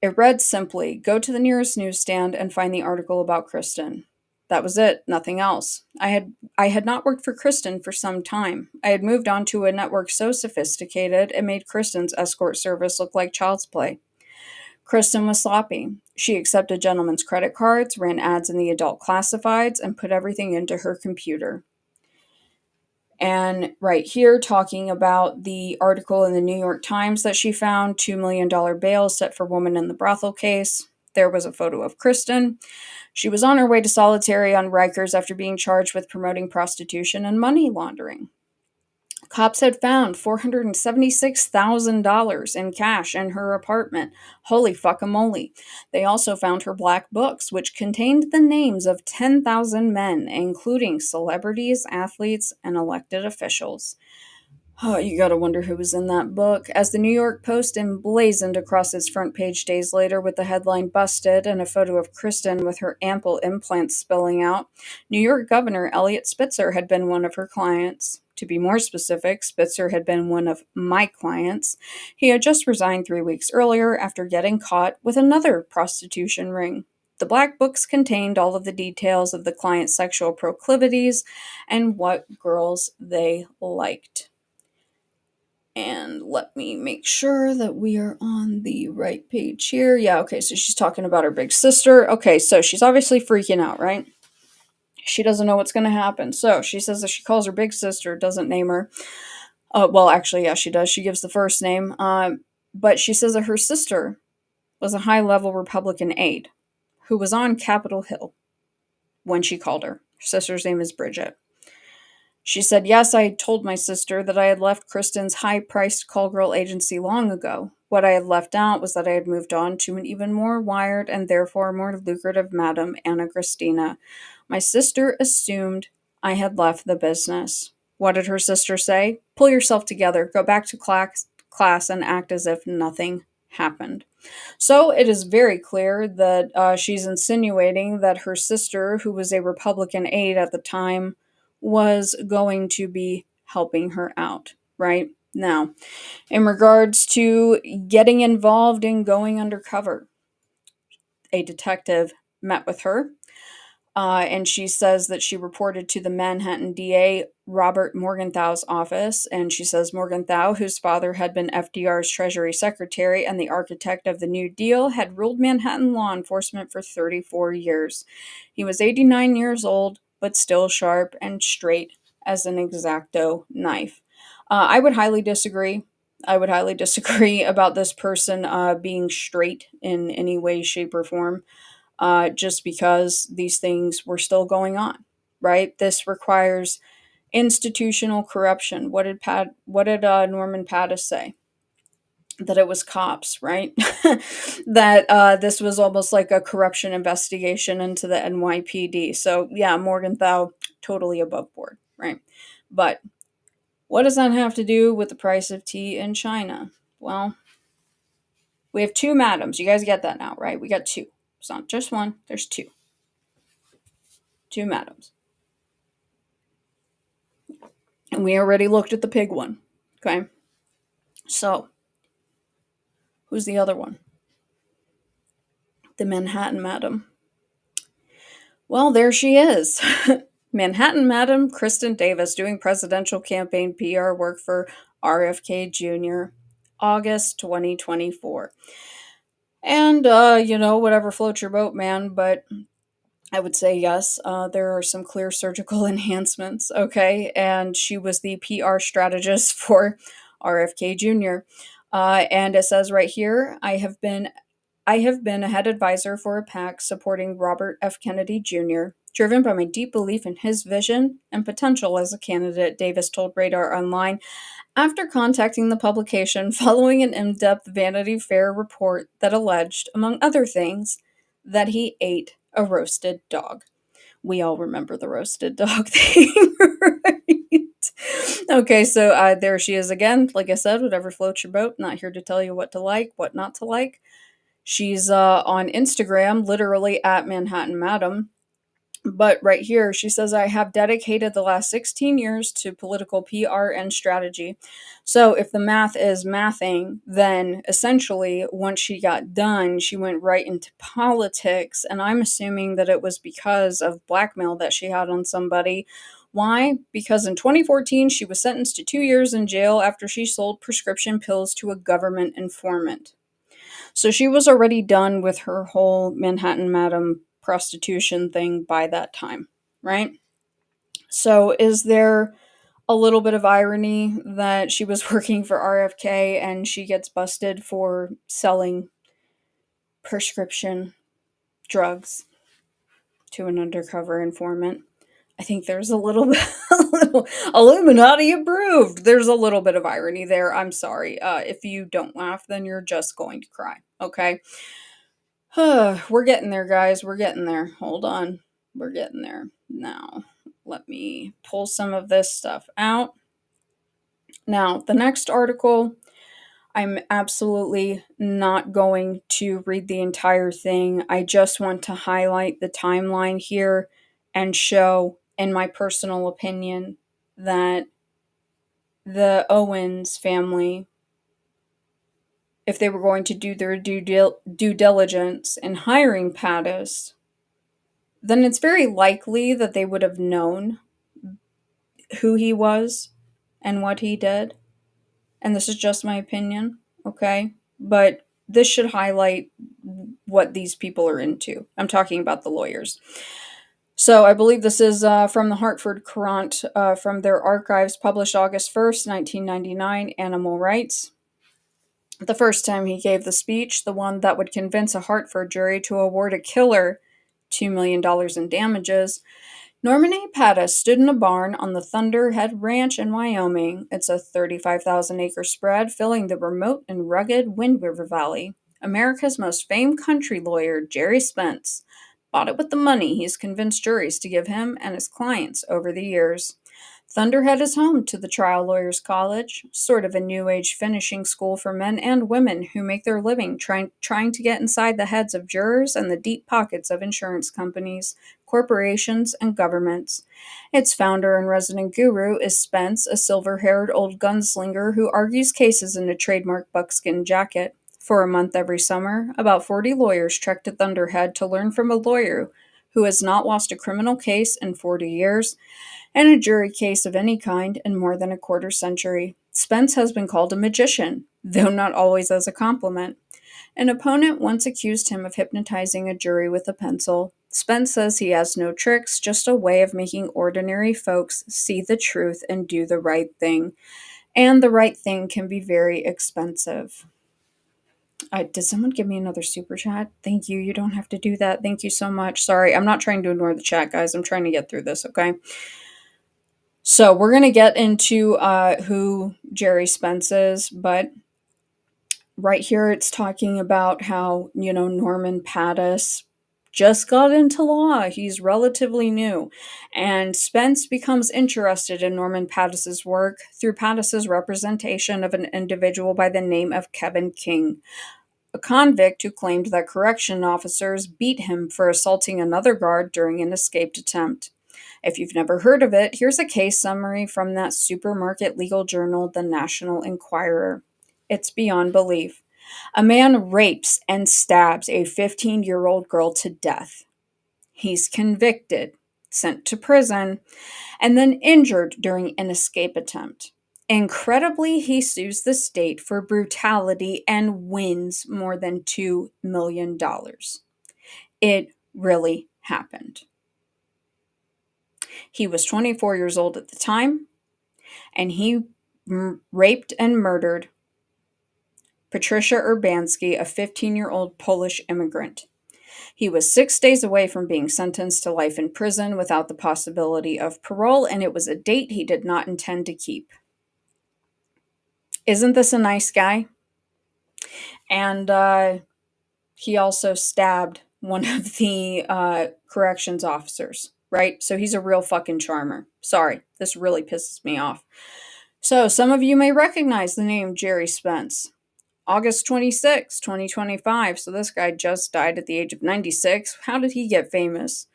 It read simply, go to the nearest newsstand and find the article about Kristen. That was it, nothing else. I had not worked for Kristen for some time. I had moved on to a network so sophisticated it made Kristen's escort service look like child's play. Kristen was sloppy. She accepted gentlemen's credit cards, ran ads in the adult classifieds, and put everything into her computer. And right here, talking about the article in the New York Times that she found, $2 million bail set for woman in the brothel case. There was a photo of Kristen. She was on her way to solitary on Rikers after being charged with promoting prostitution and money laundering. Cops had found $476,000 in cash in her apartment. Holy fuckamole. They also found her black books, which contained the names of 10,000 men, including celebrities, athletes, and elected officials. Oh, you gotta wonder who was in that book. As the New York Post emblazoned across its front page days later with the headline Busted and a photo of Kristen with her ample implants spilling out, New York Governor Eliot Spitzer had been one of her clients. To be more specific, Spitzer had been one of my clients. He had just resigned 3 weeks earlier after getting caught with another prostitution ring. The black books contained all of the details of the client's sexual proclivities and what girls they liked. And let me make sure that we are on the right page here. Yeah, okay, so she's talking about her big sister. Okay, so she's obviously freaking out, right? She doesn't know what's going to happen. So she says that she calls her big sister, doesn't name her. Well, actually, yeah, she does. She gives the first name. But she says that her sister was a high-level Republican aide who was on Capitol Hill when she called her. Her sister's name is Bridget. She said, yes, I had told my sister that I had left Kristen's high-priced call girl agency long ago. What I had left out was that I had moved on to an even more wired and therefore more lucrative madam, Anna Christina. My sister assumed I had left the business. What did her sister say? Pull yourself together, go back to class and act as if nothing happened. So it is very clear that she's insinuating that her sister, who was a Republican aide at the time, was going to be helping her out, right? Now, in regards to getting involved in going undercover, a detective met with her, and she says that she reported to the Manhattan DA Robert Morgenthau's office. And she says Morgenthau, whose father had been FDR's Treasury Secretary and the architect of the New Deal, had ruled Manhattan law enforcement for 34 years. He was 89 years old, but still sharp and straight as an X-Acto knife. I would highly disagree. I would highly disagree about this person being straight in any way, shape, or form. Just because these things were still going on, right? This requires institutional corruption. What did Norman Pattis say? That it was cops, right? That this was almost like a corruption investigation into the NYPD. So yeah, Morgenthau, totally above board, right? But what does that have to do with the price of tea in China? Well, we have two madams. You guys get that now, right? We got two. It's not just one, there's two. Two madams. And we already looked at the pig one. Okay. So, who's the other one? The Manhattan Madam. Well, there she is. Manhattan Madam Kristen Davis doing presidential campaign PR work for RFK Jr. August 2024. And, whatever floats your boat, man. But I would say yes. There are some clear surgical enhancements, okay? And she was the PR strategist for RFK Jr. And it says right here, I have been a head advisor for a PAC supporting Robert F. Kennedy Jr., driven by my deep belief in his vision and potential as a candidate, Davis told Radar Online after contacting the publication following an in-depth Vanity Fair report that alleged, among other things, that he ate a roasted dog. We all remember the roasted dog thing, right? Okay, so there she is again. Like I said, whatever floats your boat. Not here to tell you what to like, what not to like. She's on Instagram, literally at Manhattan Madam. But right here, she says, I have dedicated the last 16 years to political PR and strategy. So if the math is mathing, then essentially, once she got done, she went right into politics. And I'm assuming that it was because of blackmail that she had on somebody. Why? Because in 2014, she was sentenced to 2 years in jail after she sold prescription pills to a government informant. So she was already done with her whole Manhattan Madam prostitution thing by that time, right? So is there a little bit of irony that she was working for RFK and she gets busted for selling prescription drugs to an undercover informant? I think there's a little bit, a little Illuminati approved. There's a little bit of irony there. I'm sorry. If you don't laugh, then you're just going to cry. Okay. We're getting there, guys. We're getting there. Hold on. We're getting there. Now, let me pull some of this stuff out. Now, the next article, I'm absolutely not going to read the entire thing. I just want to highlight the timeline here and show, in my personal opinion, that the Owens family, if they were going to do their due diligence in hiring Pattis, then it's very likely that they would have known who he was and what he did. And this is just my opinion, okay? But this should highlight what these people are into. I'm talking about the lawyers. So I believe this is from the Hartford Courant, from their archives, published August 1st, 1999, Animal Rights. The first time he gave the speech, the one that would convince a Hartford jury to award a killer $2 million in damages, Norman A. Pattis stood in a barn on the Thunderhead Ranch in Wyoming. It's a 35,000-acre spread filling the remote and rugged Wind River Valley. America's most famed country lawyer, Jerry Spence, bought it with the money he's convinced juries to give him and his clients over the years. Thunderhead is home to the Trial Lawyers College, sort of a new age finishing school for men and women who make their living trying to get inside the heads of jurors and the deep pockets of insurance companies, corporations, and governments. Its founder and resident guru is Spence, a silver haired old gunslinger who argues cases in a trademark buckskin jacket. For a month every summer, about 40 lawyers trek to Thunderhead to learn from a lawyer who has not lost a criminal case in 40 years and a jury case of any kind in more than a quarter century. Spence has been called a magician, though not always as a compliment. An opponent once accused him of hypnotizing a jury with a pencil. Spence says he has no tricks, just a way of making ordinary folks see the truth and do the right thing. And the right thing can be very expensive. Did someone give me another super chat? Thank you. You don't have to do that. Thank you so much. Sorry, I'm not trying to ignore the chat, guys. I'm trying to get through this, okay? So we're going to get into who Jerry Spence is, but right here it's talking about how, Norman Pattis just got into law. He's relatively new. And Spence becomes interested in Norman Pattis's work through Pattis's representation of an individual by the name of Kevin King, a convict who claimed that correction officers beat him for assaulting another guard during an escaped attempt. If you've never heard of it, here's a case summary from that supermarket legal journal, the National Enquirer. It's beyond belief. A man rapes and stabs a 15-year-old girl to death. He's convicted, sent to prison, and then injured during an escape attempt. Incredibly, he sues the state for brutality and wins more than $2 million. It really happened. He was 24 years old at the time, and he raped and murdered Patricia Urbanski, a 15-year-old Polish immigrant. He was 6 days away from being sentenced to life in prison without the possibility of parole, and it was a date he did not intend to keep. Isn't this a nice guy? And he also stabbed one of the corrections officers, right? So he's a real fucking charmer. Sorry, this really pisses me off. So some of you may recognize the name Jerry Spence. August 26, 2025. So this guy just died at the age of 96. How did he get famous?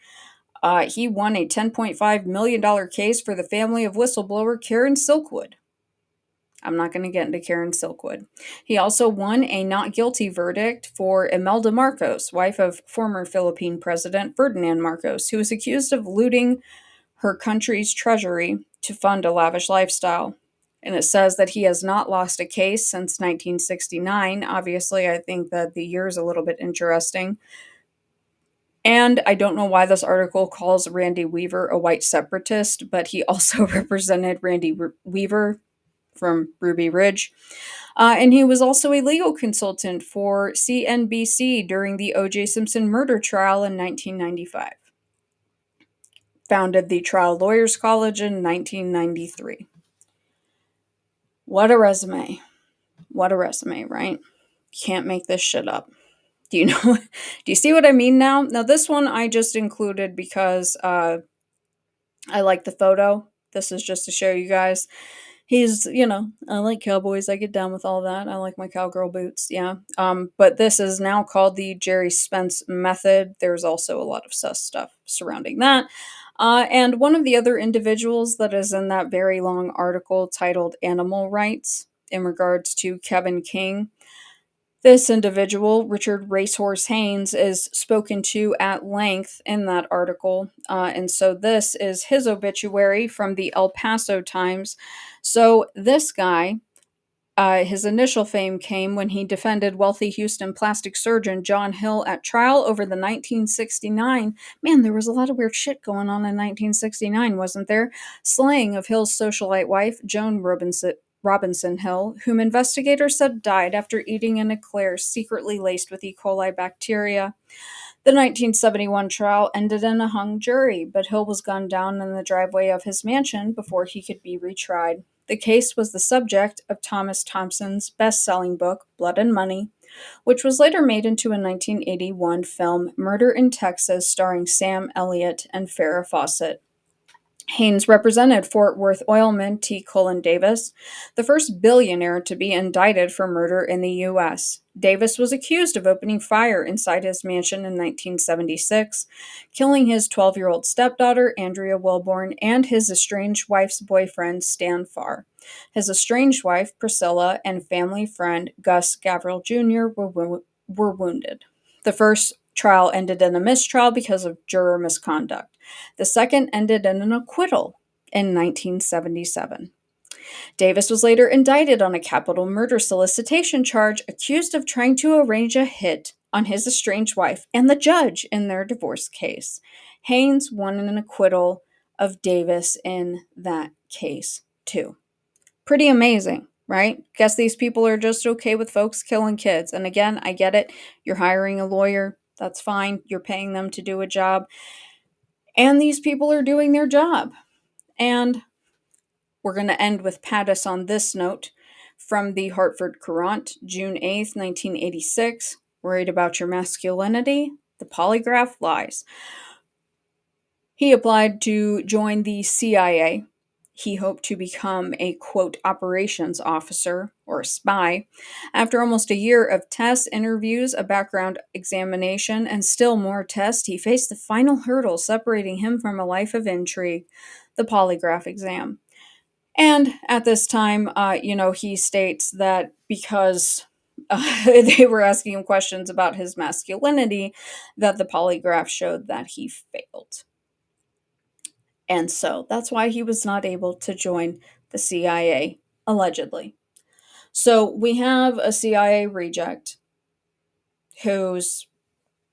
He won a $10.5 million case for the family of whistleblower Karen Silkwood. I'm not going to get into Karen Silkwood. He also won a not guilty verdict for Imelda Marcos, wife of former Philippine President Ferdinand Marcos, who was accused of looting her country's treasury to fund a lavish lifestyle. And it says that he has not lost a case since 1969. Obviously, I think that the year is a little bit interesting. And I don't know why this article calls Randy Weaver a white separatist, but he also represented Randy Weaver from Ruby Ridge. And he was also a legal consultant for CNBC during the O.J. Simpson murder trial in 1995. Founded the Trial Lawyers College in 1993. What a resume. What a resume, right? Can't make this shit up. Do you see what I mean now? Now, this one I just included because I like the photo. This is just to show you guys. He's, I like cowboys. I get down with all that. I like my cowgirl boots. Yeah. But this is now called the Jerry Spence method. There's also a lot of sus stuff surrounding that. And one of the other individuals that is in that very long article titled Animal Rights in regards to Kevin King. This individual, Richard Racehorse Haynes, is spoken to at length in that article. And so this is his obituary from the El Paso Times. So this guy, his initial fame came when he defended wealthy Houston plastic surgeon John Hill at trial over the 1969. Man, there was a lot of weird shit going on in 1969, wasn't there? Slaying of Hill's socialite wife, Joan Robinson Hill, whom investigators said died after eating an eclair secretly laced with E. coli bacteria. The 1971 trial ended in a hung jury, but Hill was gunned down in the driveway of his mansion before he could be retried. The case was the subject of Thomas Thompson's best-selling book, Blood and Money, which was later made into a 1981 film, Murder in Texas, starring Sam Elliott and Farrah Fawcett. Haynes represented Fort Worth oilman T. Cullen Davis, the first billionaire to be indicted for murder in the U.S. Davis was accused of opening fire inside his mansion in 1976, killing his 12-year-old stepdaughter, Andrea Wilborn, and his estranged wife's boyfriend, Stan Farr. His estranged wife, Priscilla, and family friend, Gus Gavril Jr., were wounded. The first trial ended in a mistrial because of juror misconduct. The second ended in an acquittal in 1977. Davis was later indicted on a capital murder solicitation charge, accused of trying to arrange a hit on his estranged wife and the judge in their divorce case. Haynes won an acquittal of Davis in that case, too. Pretty amazing, right? Guess these people are just okay with folks killing kids. And again, I get it. You're hiring a lawyer. That's fine. You're paying them to do a job. And these people are doing their job. And we're going to end with Pattis on this note from the Hartford Courant, June 8th, 1986. Worried about your masculinity? The polygraph lies. He applied to join the CIA. He hoped to become a, quote, operations officer or a spy. After almost a year of tests, interviews, a background examination, and still more tests, he faced the final hurdle separating him from a life of intrigue, the polygraph exam. And at this time, he states that because they were asking him questions about his masculinity, that the polygraph showed that he failed. And so that's why he was not able to join the CIA, allegedly. So we have a CIA reject who's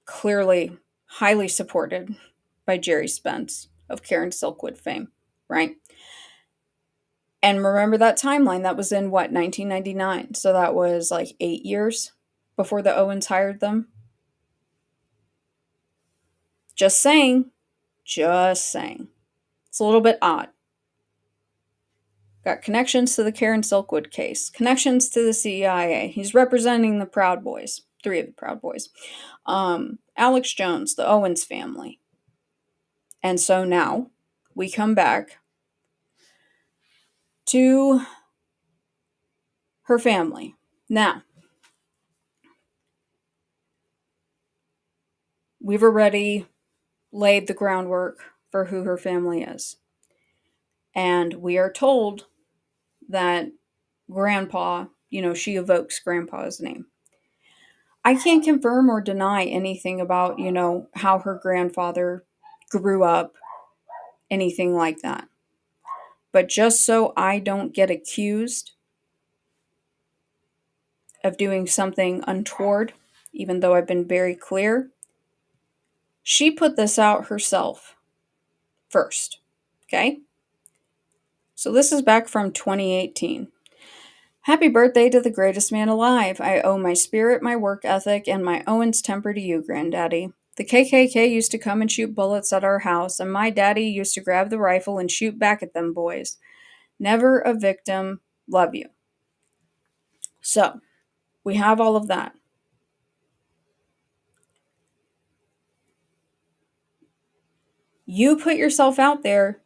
clearly highly supported by Jerry Spence of Karen Silkwood fame, right? And remember that timeline, that was in 1999. So that was like 8 years before the Owens hired them. Just saying. It's a little bit odd. Got connections to the Karen Silkwood case, connections to the CIA. He's representing the Proud Boys, 3 of the Proud Boys. Alex Jones, the Owens family. And so now we come back to her family. Now, we've already laid the groundwork for who her family is. And we are told that Grandpa, she evokes Grandpa's name. I can't confirm or deny anything about, how her grandfather grew up, anything like that. But just so I don't get accused of doing something untoward, even though I've been very clear, she put this out herself first. Okay? So this is back from 2018. Happy birthday to the greatest man alive. I owe my spirit, my work ethic, and my Owens temper to you, Granddaddy. The KKK used to come and shoot bullets at our house, and my daddy used to grab the rifle and shoot back at them boys. Never a victim. Love you. So, we have all of that. You put yourself out there.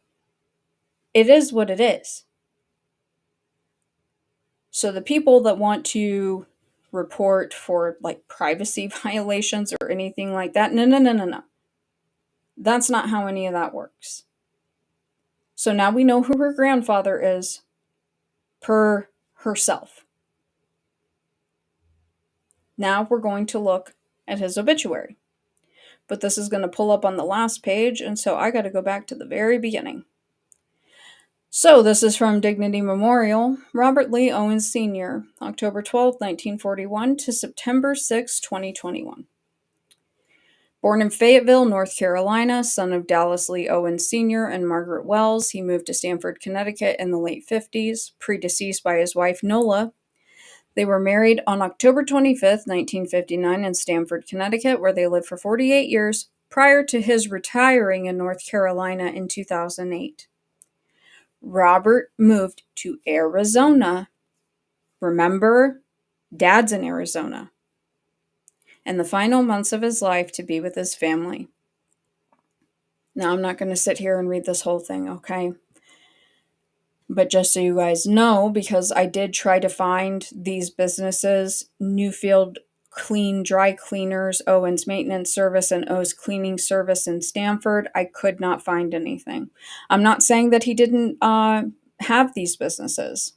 It is what it is. So the people that want to report for privacy violations or anything like that, no. That's not how any of that works. So now we know who her grandfather is per herself. Now we're going to look at his obituary. But this is going to pull up on the last page, and so I got to go back to the very beginning. So this is from Dignity Memorial, Robert Lee Owens Sr., October 12, 1941 to September 6, 2021. Born in Fayetteville, North Carolina, son of Dallas Lee Owens Sr. and Margaret Wells, he moved to Stamford, Connecticut in the late 50s, predeceased by his wife Nola. They were married on October 25, 1959 in Stamford, Connecticut, where they lived for 48 years prior to his retiring in North Carolina in 2008. Robert moved to Arizona. Remember, Dad's in Arizona. And the final months of his life to be with his family. Now, I'm not going to sit here and read this whole thing, okay? But just so you guys know, because I did try to find these businesses, Newfield Clean Dry Cleaners, Owens Maintenance Service, and O's Cleaning Service in Stamford, I could not find anything. I'm not saying that he didn't have these businesses,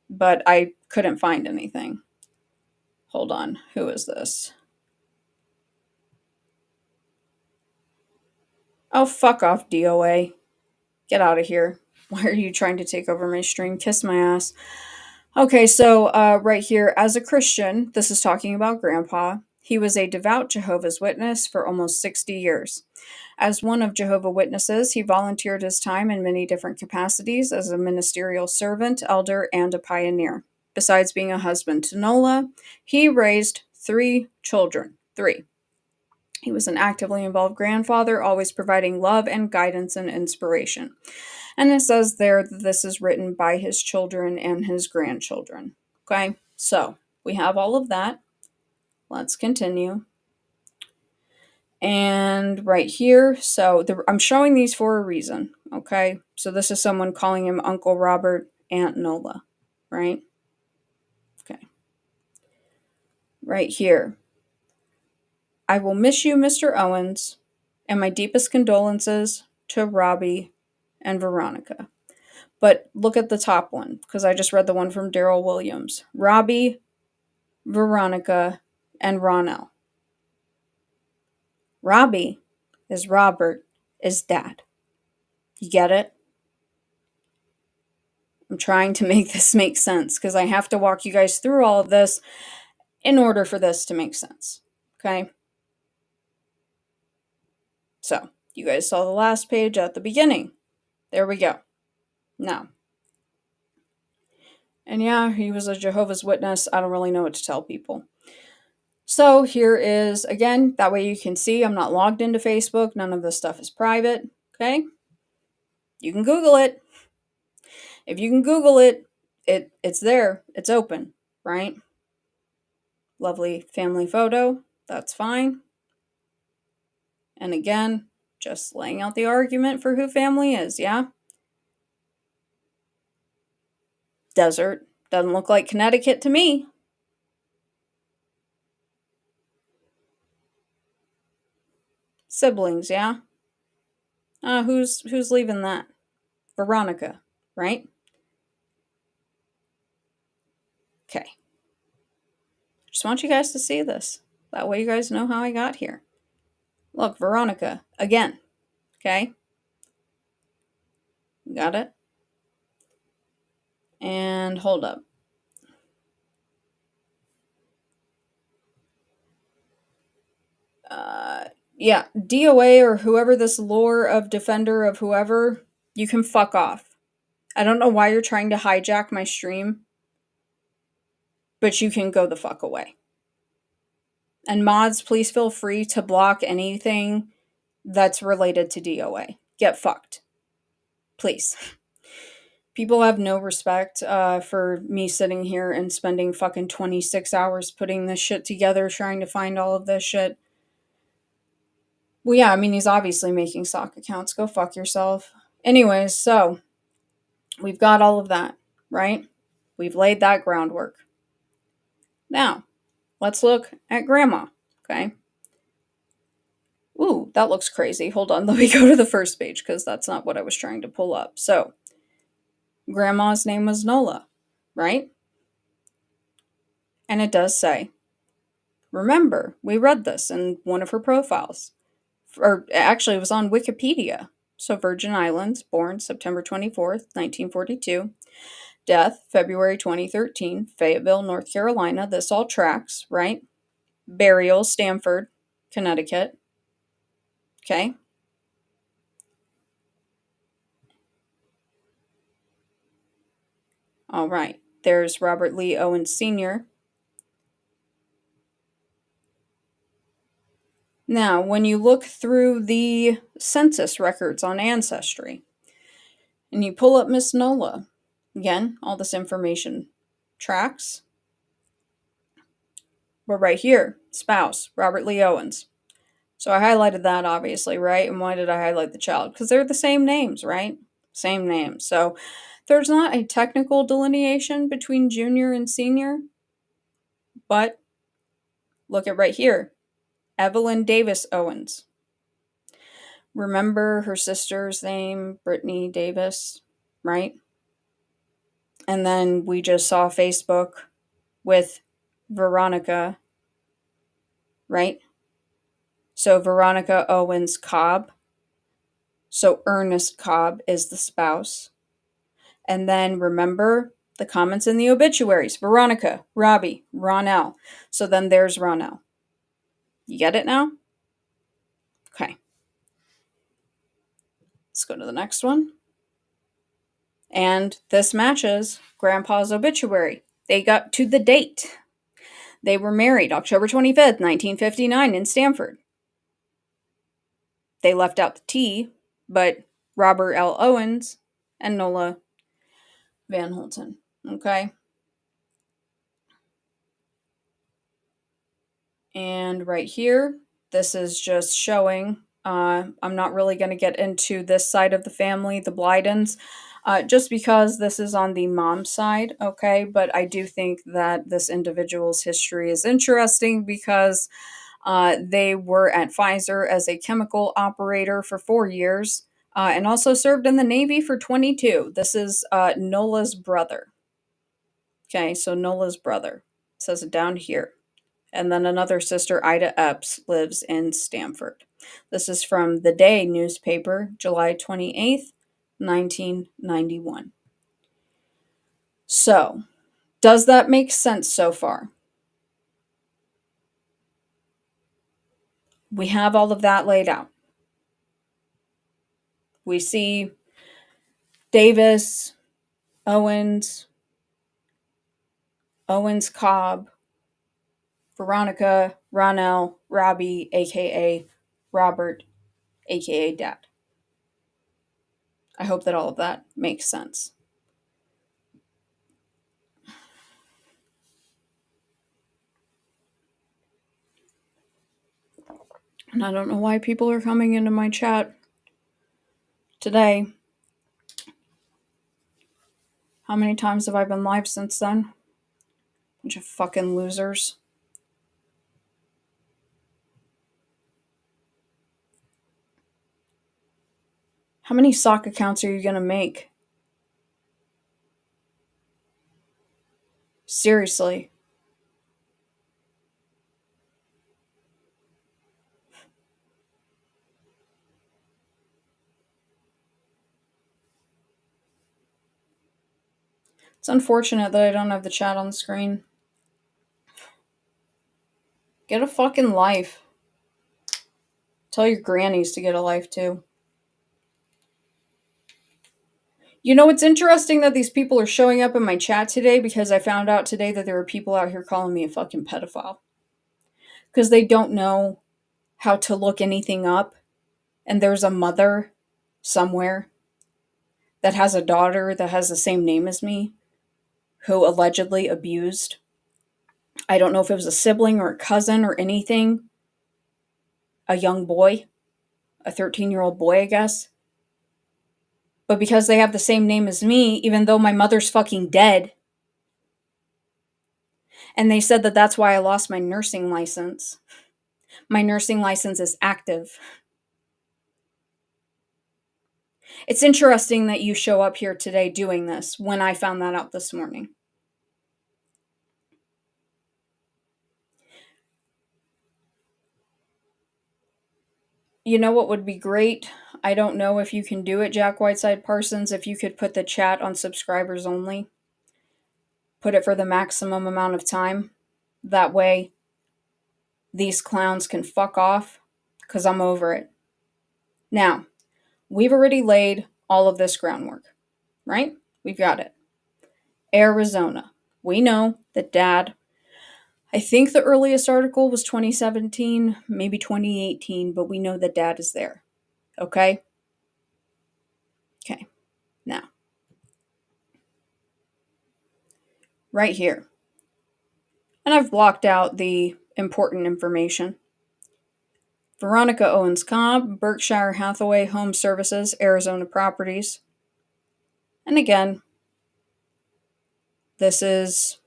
but I couldn't find anything. Hold on, who is this? Oh, fuck off, DOA. Get out of here. Why are you trying to take over my stream? Kiss my ass. Okay, so right here, as a Christian, this is talking about Grandpa. He was a devout Jehovah's Witness for almost 60 years. As one of Jehovah's Witnesses, he volunteered his time in many different capacities as a ministerial servant, elder, and a pioneer. Besides being a husband to Nola, he raised 3 children. 3. He was an actively involved grandfather, always providing love and guidance and inspiration. And it says there that this is written by his children and his grandchildren. Okay, so we have all of that. Let's continue. And right here, so I'm showing these for a reason. Okay, so this is someone calling him Uncle Robert, Aunt Nola, right? Okay. Right here. I will miss you, Mr. Owens, and my deepest condolences to Robbie and Veronica. But look at the top one, because I just read the one from Daryl Williams. Robbie, Veronica, and Ronell. Robbie is Robert, is dad. You get it? I'm trying to make this make sense, because I have to walk you guys through all of this in order for this to make sense. Okay? So, you guys saw the last page at the beginning. There we go. Now, and yeah, he was a Jehovah's Witness. I don't really know what to tell people. So here is, again, that way you can see I'm not logged into Facebook. None of this stuff is private. Okay? You can Google it. If you can Google it, it's there. It's open, right? Lovely family photo. That's fine. And again, just laying out the argument for who family is, yeah? Desert. Doesn't look like Connecticut to me. Siblings, yeah? Who's leaving that? Veronica, right? Okay. Just want you guys to see this. That way you guys know how I got here. Look, Veronica, again. Okay? Got it? And hold up. Yeah, DOA or whoever this lore of defender of whoever, you can fuck off. I don't know why you're trying to hijack my stream, but you can go the fuck away. And mods, please feel free to block anything that's related to DOA. Get fucked. Please. People have no respect for me sitting here and spending fucking 26 hours putting this shit together, trying to find all of this shit. Well, yeah, I mean, he's obviously making sock accounts. Go fuck yourself. Anyways, so we've got all of that, right? We've laid that groundwork. Now, let's look at Grandma, okay? Ooh, that looks crazy. Hold on, let me go to the first page because that's not what I was trying to pull up. So, Grandma's name was Nola, right? And it does say, remember, we read this in one of her profiles. Or actually, it was on Wikipedia. So, Virgin Islands, born September 24th, 1942. Death, February 2013, Fayetteville, North Carolina. This all tracks, right? Burial, Stamford, Connecticut. Okay. All right. There's Robert Lee Owens Sr. Now, when you look through the census records on Ancestry, and you pull up Miss Nola, again, all this information tracks. We're right here. Spouse, Robert Lee Owens. So I highlighted that, obviously, right? And why did I highlight the child? Because they're the same names, right? Same names. So there's not a technical delineation between junior and senior, but look at right here. Evelyn Davis Owens. Remember her sister's name, Brittany Davis, right? And then we just saw Facebook with Veronica, right? So Veronica Owens Cobb. So Ernest Cobb is the spouse. And then remember the comments in the obituaries. Veronica, Robbie, Ronell. So then there's Ronell. You get it now? Okay. Let's go to the next one. And this matches Grandpa's obituary. They got to the date. They were married October 25th, 1959 in Stamford. They left out the T, but Robert L. Owens and Nola Van Holten. Okay. And right here, this is just showing, I'm not really going to get into this side of the family, the Blydens, just because this is on the mom's side, okay? But I do think that this individual's history is interesting because they were at Pfizer as a chemical operator for 4 years and also served in the Navy for 22. This is Nola's brother. Okay, so Nola's brother. It says it down here. And then another sister, Ida Epps, lives in Stamford. This is from The Day newspaper, July 28th, 1991. So, does that make sense so far? We have all of that laid out. We see Davis, Owens, Cobb, Veronica, Ronell, Robbie, aka Robert, aka Dad. I hope that all of that makes sense. And I don't know why people are coming into my chat today. How many times have I been live since then? Bunch of fucking losers. How many sock accounts are you gonna make? Seriously. It's unfortunate that I don't have the chat on the screen. Get a fucking life. Tell your grannies to get a life too. You know, it's interesting that these people are showing up in my chat today because I found out today that there are people out here calling me a fucking pedophile. Because they don't know how to look anything up. And there's a mother somewhere that has a daughter that has the same name as me who allegedly abused. I don't know if it was a sibling or a cousin or anything. A young boy. A 13-year-old boy, I guess. But because they have the same name as me, even though my mother's fucking dead, and they said that that's why I lost my nursing license. My nursing license is active. It's interesting that you show up here today doing this when I found that out this morning. You know what would be great? I don't know if you can do it, Jack Whiteside Parsons, if you could put the chat on subscribers only. Put it for the maximum amount of time. That way, these clowns can fuck off, because I'm over it. Now, we've already laid all of this groundwork, right? We've got it. Arizona. We know that Dad, I think the earliest article was 2017, maybe 2018, but we know that Dad is there. Okay? Okay. Now, right here. And I've blocked out the important information. Veronica Owens Cobb, Berkshire Hathaway Home Services, Arizona Properties. And again, this is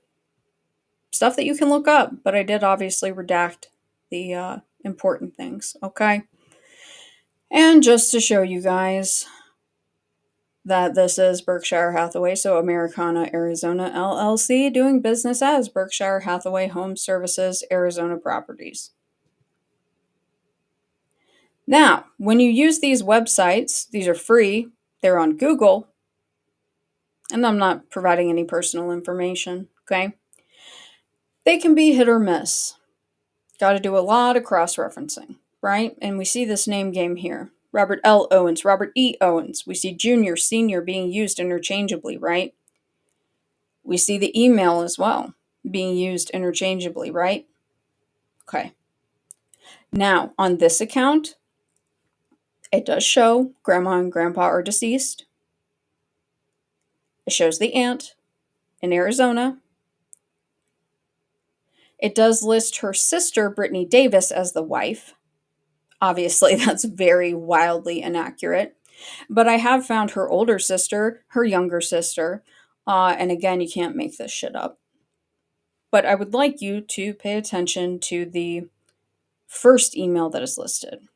stuff that you can look up, but I did obviously redact the important things, okay? And just to show you guys that this is Berkshire Hathaway, so Americana, Arizona LLC, doing business as Berkshire Hathaway Home Services, Arizona Properties. Now, when you use these websites, these are free, they're on Google, and I'm not providing any personal information, okay? They can be hit or miss. Got to do a lot of cross-referencing, right? And we see this name game here. Robert L. Owens, Robert E. Owens. We see junior, senior being used interchangeably, right? We see the email as well being used interchangeably, right? Okay. Now, on this account, it does show grandma and grandpa are deceased. It shows the aunt in Arizona. It does list her sister, Brittany Davis, as the wife. Obviously, that's very wildly inaccurate. But I have found her older sister, her younger sister, and again, you can't make this shit up. But I would like you to pay attention to the first email that is listed.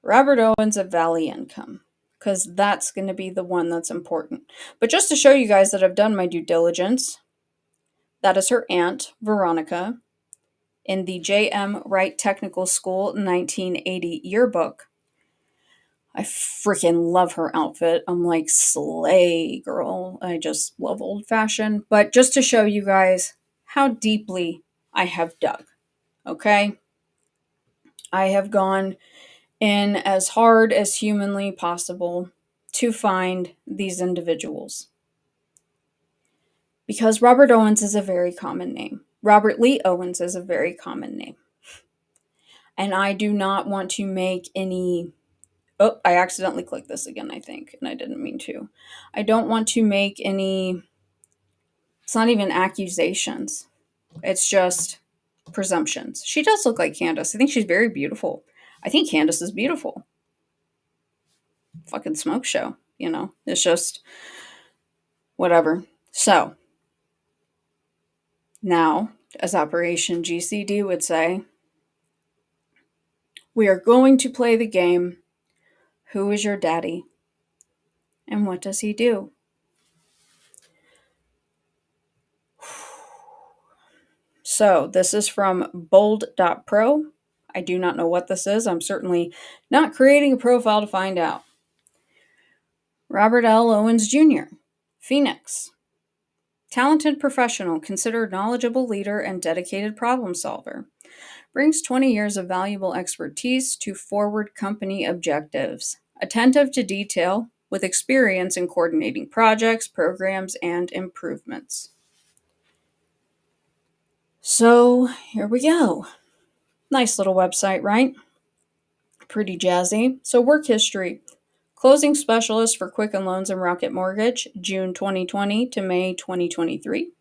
Robert Owens of Valley Income, because that's going to be the one that's important. But just to show you guys that I've done my due diligence, that is her aunt, Veronica, in the J.M. Wright Technical School 1980 yearbook. I freaking love her outfit. I'm like, slay, girl. I just love old fashioned. But just to show you guys how deeply I have dug, okay? I have gone in as hard as humanly possible to find these individuals. Because Robert Owens is a very common name. Robert Lee Owens is a very common name. And I do not want to make any... Oh, I accidentally clicked this again, I think, and I didn't mean to. I don't want to make any... It's not even accusations. It's just presumptions. She does look like Candace. I think she's very beautiful. I think Candace is beautiful. Fucking smoke show, you know? It's just... whatever. So, now, as Operation GCD would say, we are going to play the game, Who is Your Daddy? And what does he do? So, this is from bold.pro. I do not know what this is. I'm certainly not creating a profile to find out. Robert L. Owens Jr., Phoenix. Talented professional, considered knowledgeable leader and dedicated problem solver. Brings 20 years of valuable expertise to forward company objectives. Attentive to detail, with experience in coordinating projects, programs, and improvements. So, here we go. Nice little website, right? Pretty jazzy. So, work history. Closing specialist for Quicken Loans and Rocket Mortgage, June 2020 to May 2023.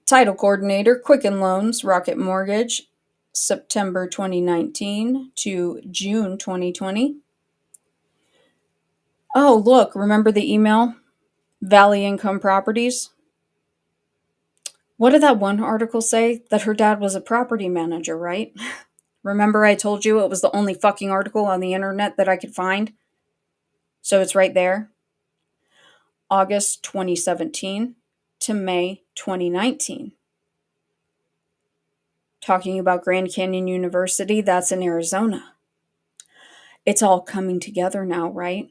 Title coordinator, Quicken Loans, Rocket Mortgage, September 2019 to June 2020. Oh, look, remember the email? Valley Income Properties. What did that one article say? That her dad was a property manager, right? Remember I told you it was the only fucking article on the internet that I could find? So it's right there. August 2017 to May 2019. Talking about Grand Canyon University, that's in Arizona. It's all coming together now, right?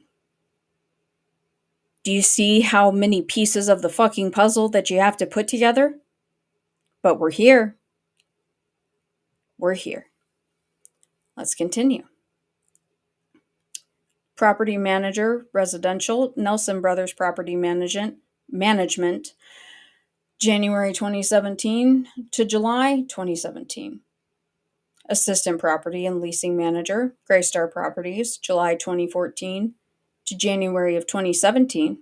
Do you see how many pieces of the fucking puzzle that you have to put together? But we're here. We're here. Let's continue. Property manager, residential, Nelson Brothers Property Management, January 2017 to July 2017. Assistant property and leasing manager, Graystar Properties, July 2014 to January of 2017.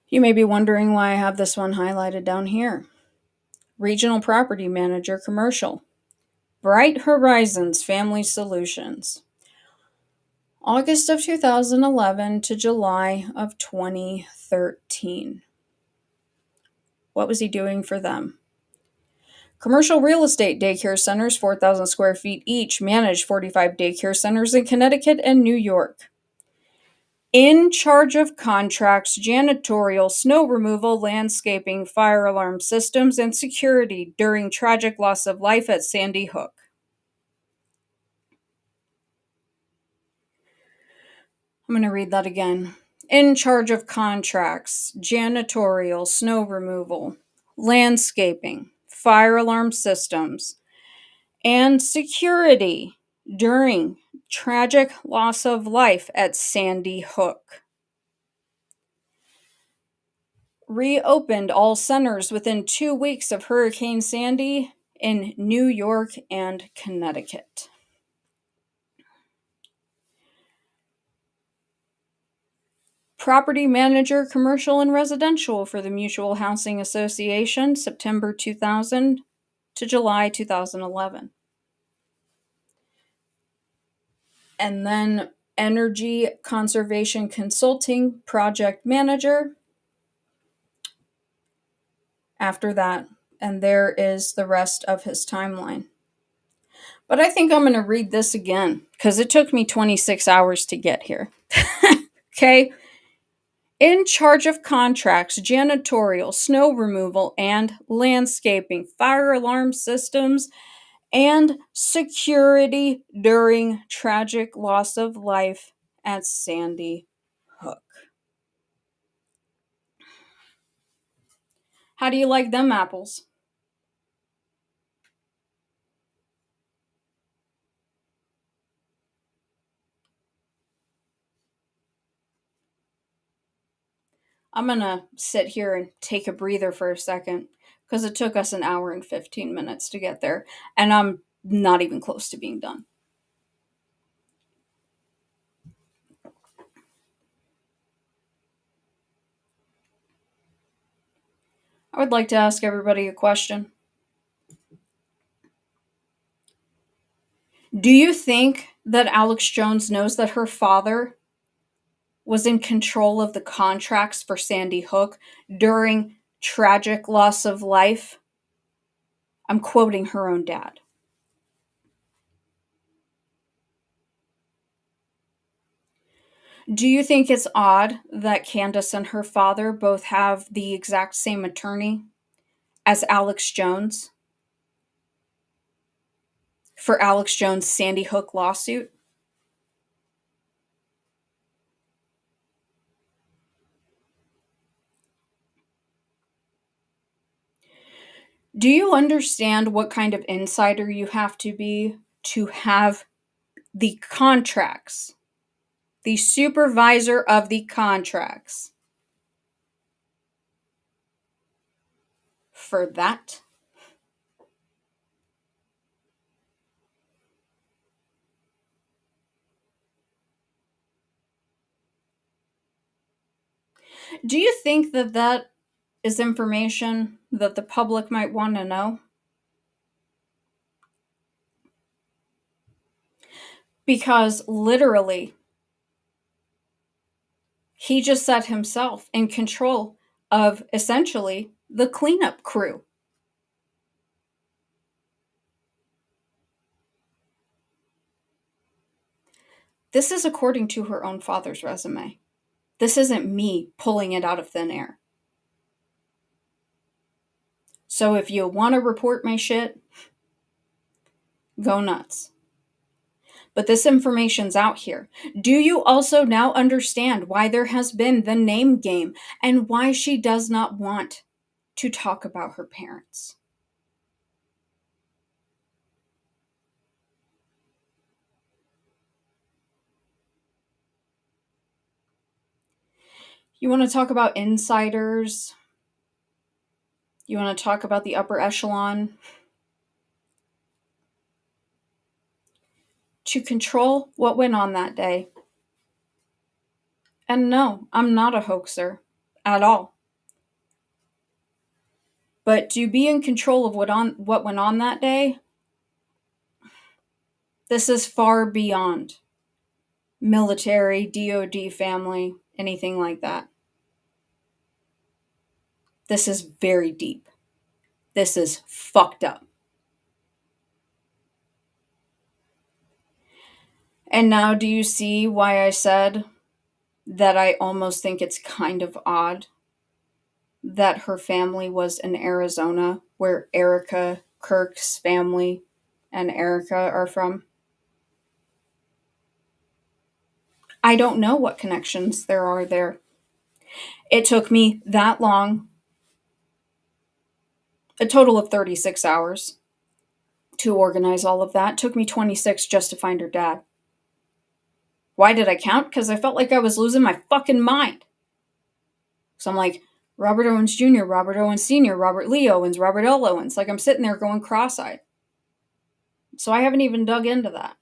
You may be wondering why I have this one highlighted down here. Regional Property Manager, Commercial. Bright Horizons Family Solutions. August of 2011 to July of 2013. What was he doing for them? Commercial real estate daycare centers, 4,000 square feet each, managed 45 daycare centers in Connecticut and New York. In charge of contracts, janitorial, snow removal, landscaping, fire alarm systems, and security during tragic loss of life at Sandy Hook. I'm going to read that again. In charge of contracts, janitorial, snow removal, landscaping, fire alarm systems, and security during tragic loss of life at Sandy Hook. Reopened all centers within 2 weeks of Hurricane Sandy in New York and Connecticut. Property Manager, Commercial and Residential for the Mutual Housing Association, September 2000 to July 2011. And then Energy Conservation Consulting Project Manager after that. And there is the rest of his timeline. But I think I'm going to read this again because it took me 26 hours to get here. Okay? In charge of contracts, janitorial, snow removal, and landscaping, fire alarm systems, and security during tragic loss of life at Sandy Hook. How do you like them apples? I'm going to sit here and take a breather for a second because it took us an hour and 15 minutes to get there, and I'm not even close to being done. I would like to ask everybody a question. Do you think that Alex Jones knows that her father was in control of the contracts for Sandy Hook during tragic loss of life? I'm quoting her own dad. Do you think it's odd that Candace and her father both have the exact same attorney as Alex Jones for Alex Jones' Sandy Hook lawsuit? Do you understand what kind of insider you have to have the contracts, the supervisor of the contracts for that? Do you think that that is information that the public might want to know? Because literally, he just set himself in control of essentially the cleanup crew. This is according to her own father's resume. This isn't me pulling it out of thin air. So if you want to report my shit, go nuts. But this information's out here. Do you also now understand why there has been the name game and why she does not want to talk about her parents? You want to talk about insiders? You want to talk about the upper echelon? To control what went on that day. And no, I'm not a hoaxer at all. But to be in control of what went on that day, this is far beyond military, DOD family, anything like that. This is very deep. This is fucked up. And now do you see why I said that I almost think it's kind of odd that her family was in Arizona, where Erica Kirk's family and Erica are from? I don't know what connections there are there. It took me that long, a total of 36 hours, to organize all of that. It took me 26 just to find her dad. Why did I count? Because I felt like I was losing my fucking mind. So I'm like, Robert Owens Jr., Robert Owens Sr., Robert Lee Owens, Robert L. Owens. Like, I'm sitting there going cross-eyed. So I haven't even dug into that.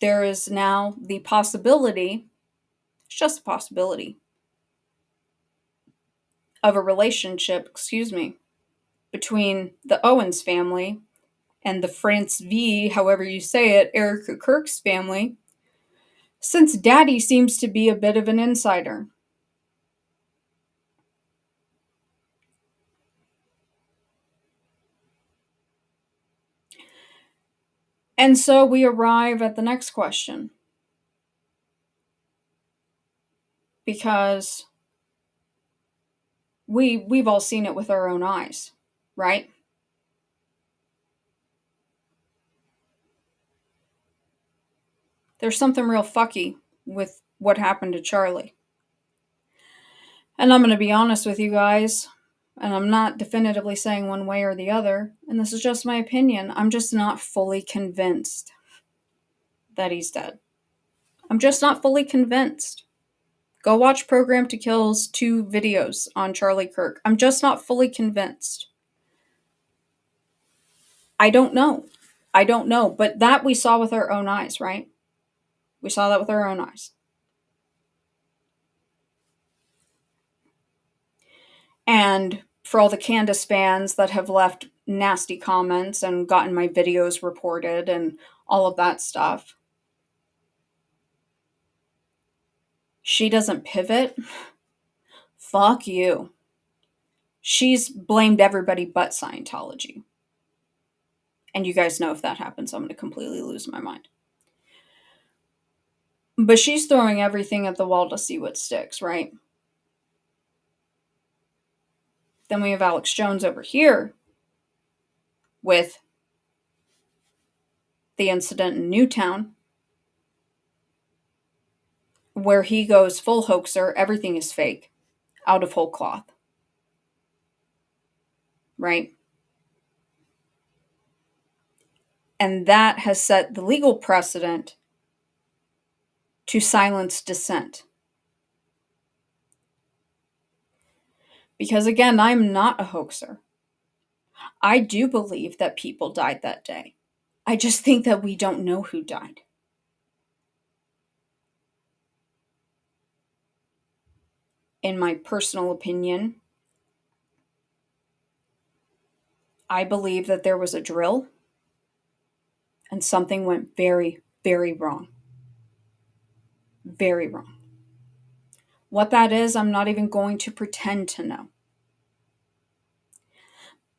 There is now the possibility, it's just a possibility, of a relationship, between the Owens family and the France V, however you say it, Erica Kirk's family, since Daddy seems to be a bit of an insider. And so we arrive at the next question. Because we've all seen it with our own eyes, right? There's something real fucky with what happened to Charlie. And I'm going to be honest with you guys, and I'm not definitively saying one way or the other, and this is just my opinion. I'm just not fully convinced that he's dead. I'm just not fully convinced. Go watch Program to Kill's 2 videos on Charlie Kirk. I'm just not fully convinced. I don't know. But that we saw with our own eyes, right? We saw that with our own eyes. And for all the Candace fans that have left nasty comments and gotten my videos reported and all of that stuff, she doesn't pivot. Fuck you. She's blamed everybody but Scientology. And you guys know if that happens, I'm going to completely lose my mind. But she's throwing everything at the wall to see what sticks, right? Then we have Alex Jones over here with the incident in Newtown, where he goes full hoaxer, everything is fake, out of whole cloth. Right? And that has set the legal precedent to silence dissent. Because again, I'm not a hoaxer. I do believe that people died that day. I just think that we don't know who died. In my personal opinion, I believe that there was a drill and something went very, very wrong. Very wrong. What that is, I'm not even going to pretend to know.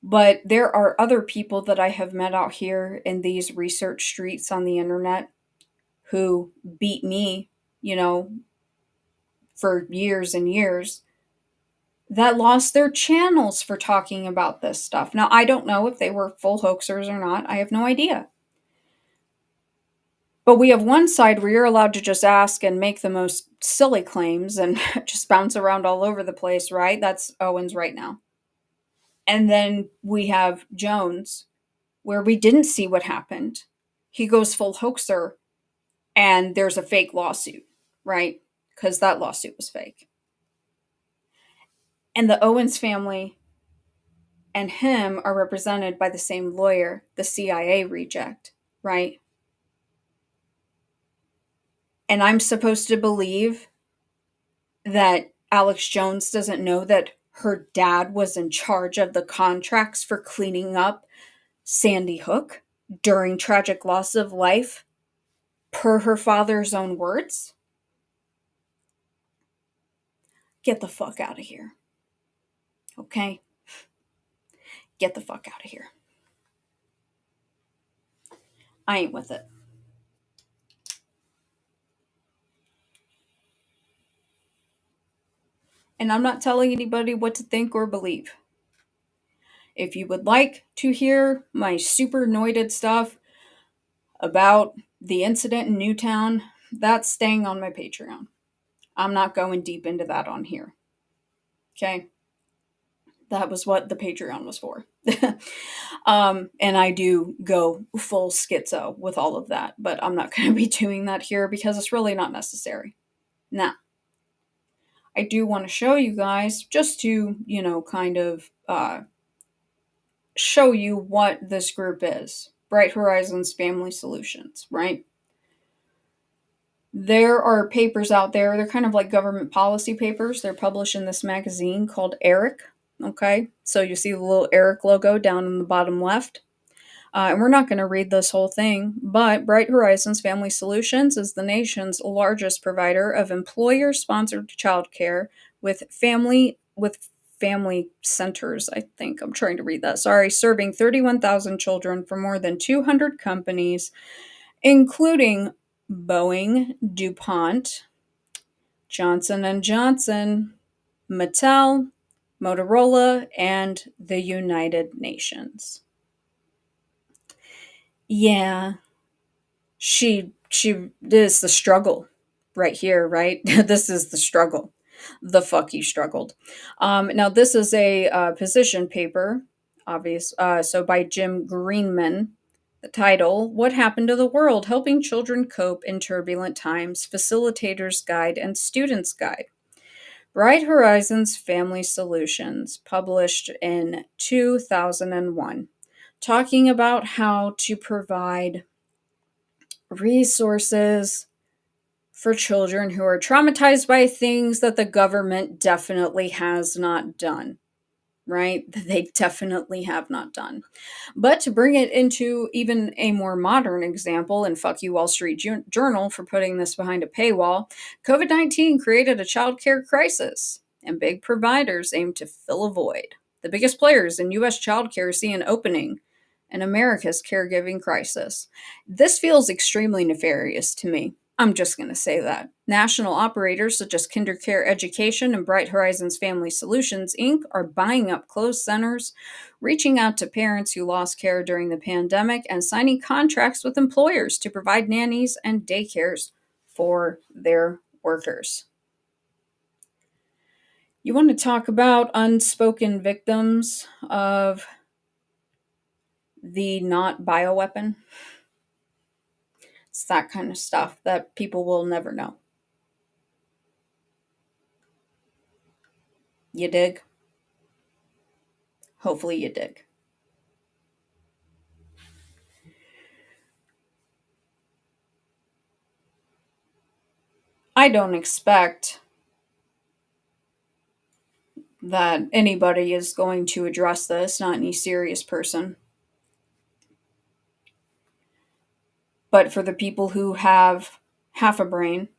But there are other people that I have met out here in these research streets on the internet who beat me, for years and years, that lost their channels for talking about this stuff. Now, I don't know if they were full hoaxers or not. I have no idea. But we have one side where you're allowed to just ask and make the most silly claims and just bounce around all over the place, right? That's Owens right now. And then we have Jones, where we didn't see what happened. He goes full hoaxer, and there's a fake lawsuit, right? Because that lawsuit was fake. And the Owens family and him are represented by the same lawyer, the CIA reject, right? And I'm supposed to believe that Alex Jones doesn't know that her dad was in charge of the contracts for cleaning up Sandy Hook during tragic loss of life, per her father's own words? Get the fuck out of here. Okay? Get the fuck out of here. I ain't with it. And I'm not telling anybody what to think or believe. If you would like to hear my super anointed stuff about the incident in Newtown, that's staying on my Patreon. I'm not going deep into that on here. Okay? That was what the Patreon was for. And I do go full schizo with all of that, but I'm not going to be doing that here because it's really not necessary. Now, I do want to show you guys, just to, kind of show you what this group is. Bright Horizons Family Solutions, right? There are papers out there. They're kind of like government policy papers. They're published in this magazine called Eric. Okay, so you see the little Eric logo down in the bottom left. And we're not going to read this whole thing, but Bright Horizons Family Solutions is the nation's largest provider of employer-sponsored childcare with family centers. I think I'm trying to read that. Sorry, serving 31,000 children for more than 200 companies, including Boeing, DuPont, Johnson & Johnson, Mattel, Motorola, and the United Nations. Yeah, this is the struggle right here, right? This is the struggle. The fuck you struggled. Now, this is a position paper, obvious. So by Jim Greenman. The title, What Happened to the World? Helping Children Cope in Turbulent Times, Facilitator's Guide and Student's Guide. Bright Horizons Family Solutions, published in 2001, talking about how to provide resources for children who are traumatized by things that the government definitely has not done. Right? That they definitely have not done. But to bring it into even a more modern example, and fuck you, Wall Street Journal, for putting this behind a paywall, COVID-19 created a childcare crisis, and big providers aim to fill a void. The biggest players in U.S. childcare see an opening in America's caregiving crisis. This feels extremely nefarious to me. I'm just going to say that. National operators such as KinderCare Education and Bright Horizons Family Solutions, Inc. are buying up closed centers, reaching out to parents who lost care during the pandemic, and signing contracts with employers to provide nannies and daycares for their workers. You want to talk about unspoken victims of the not bioweapon? It's that kind of stuff that people will never know. You dig? Hopefully you dig. I don't expect that anybody is going to address this, not any serious person. But for the people who have half a brain,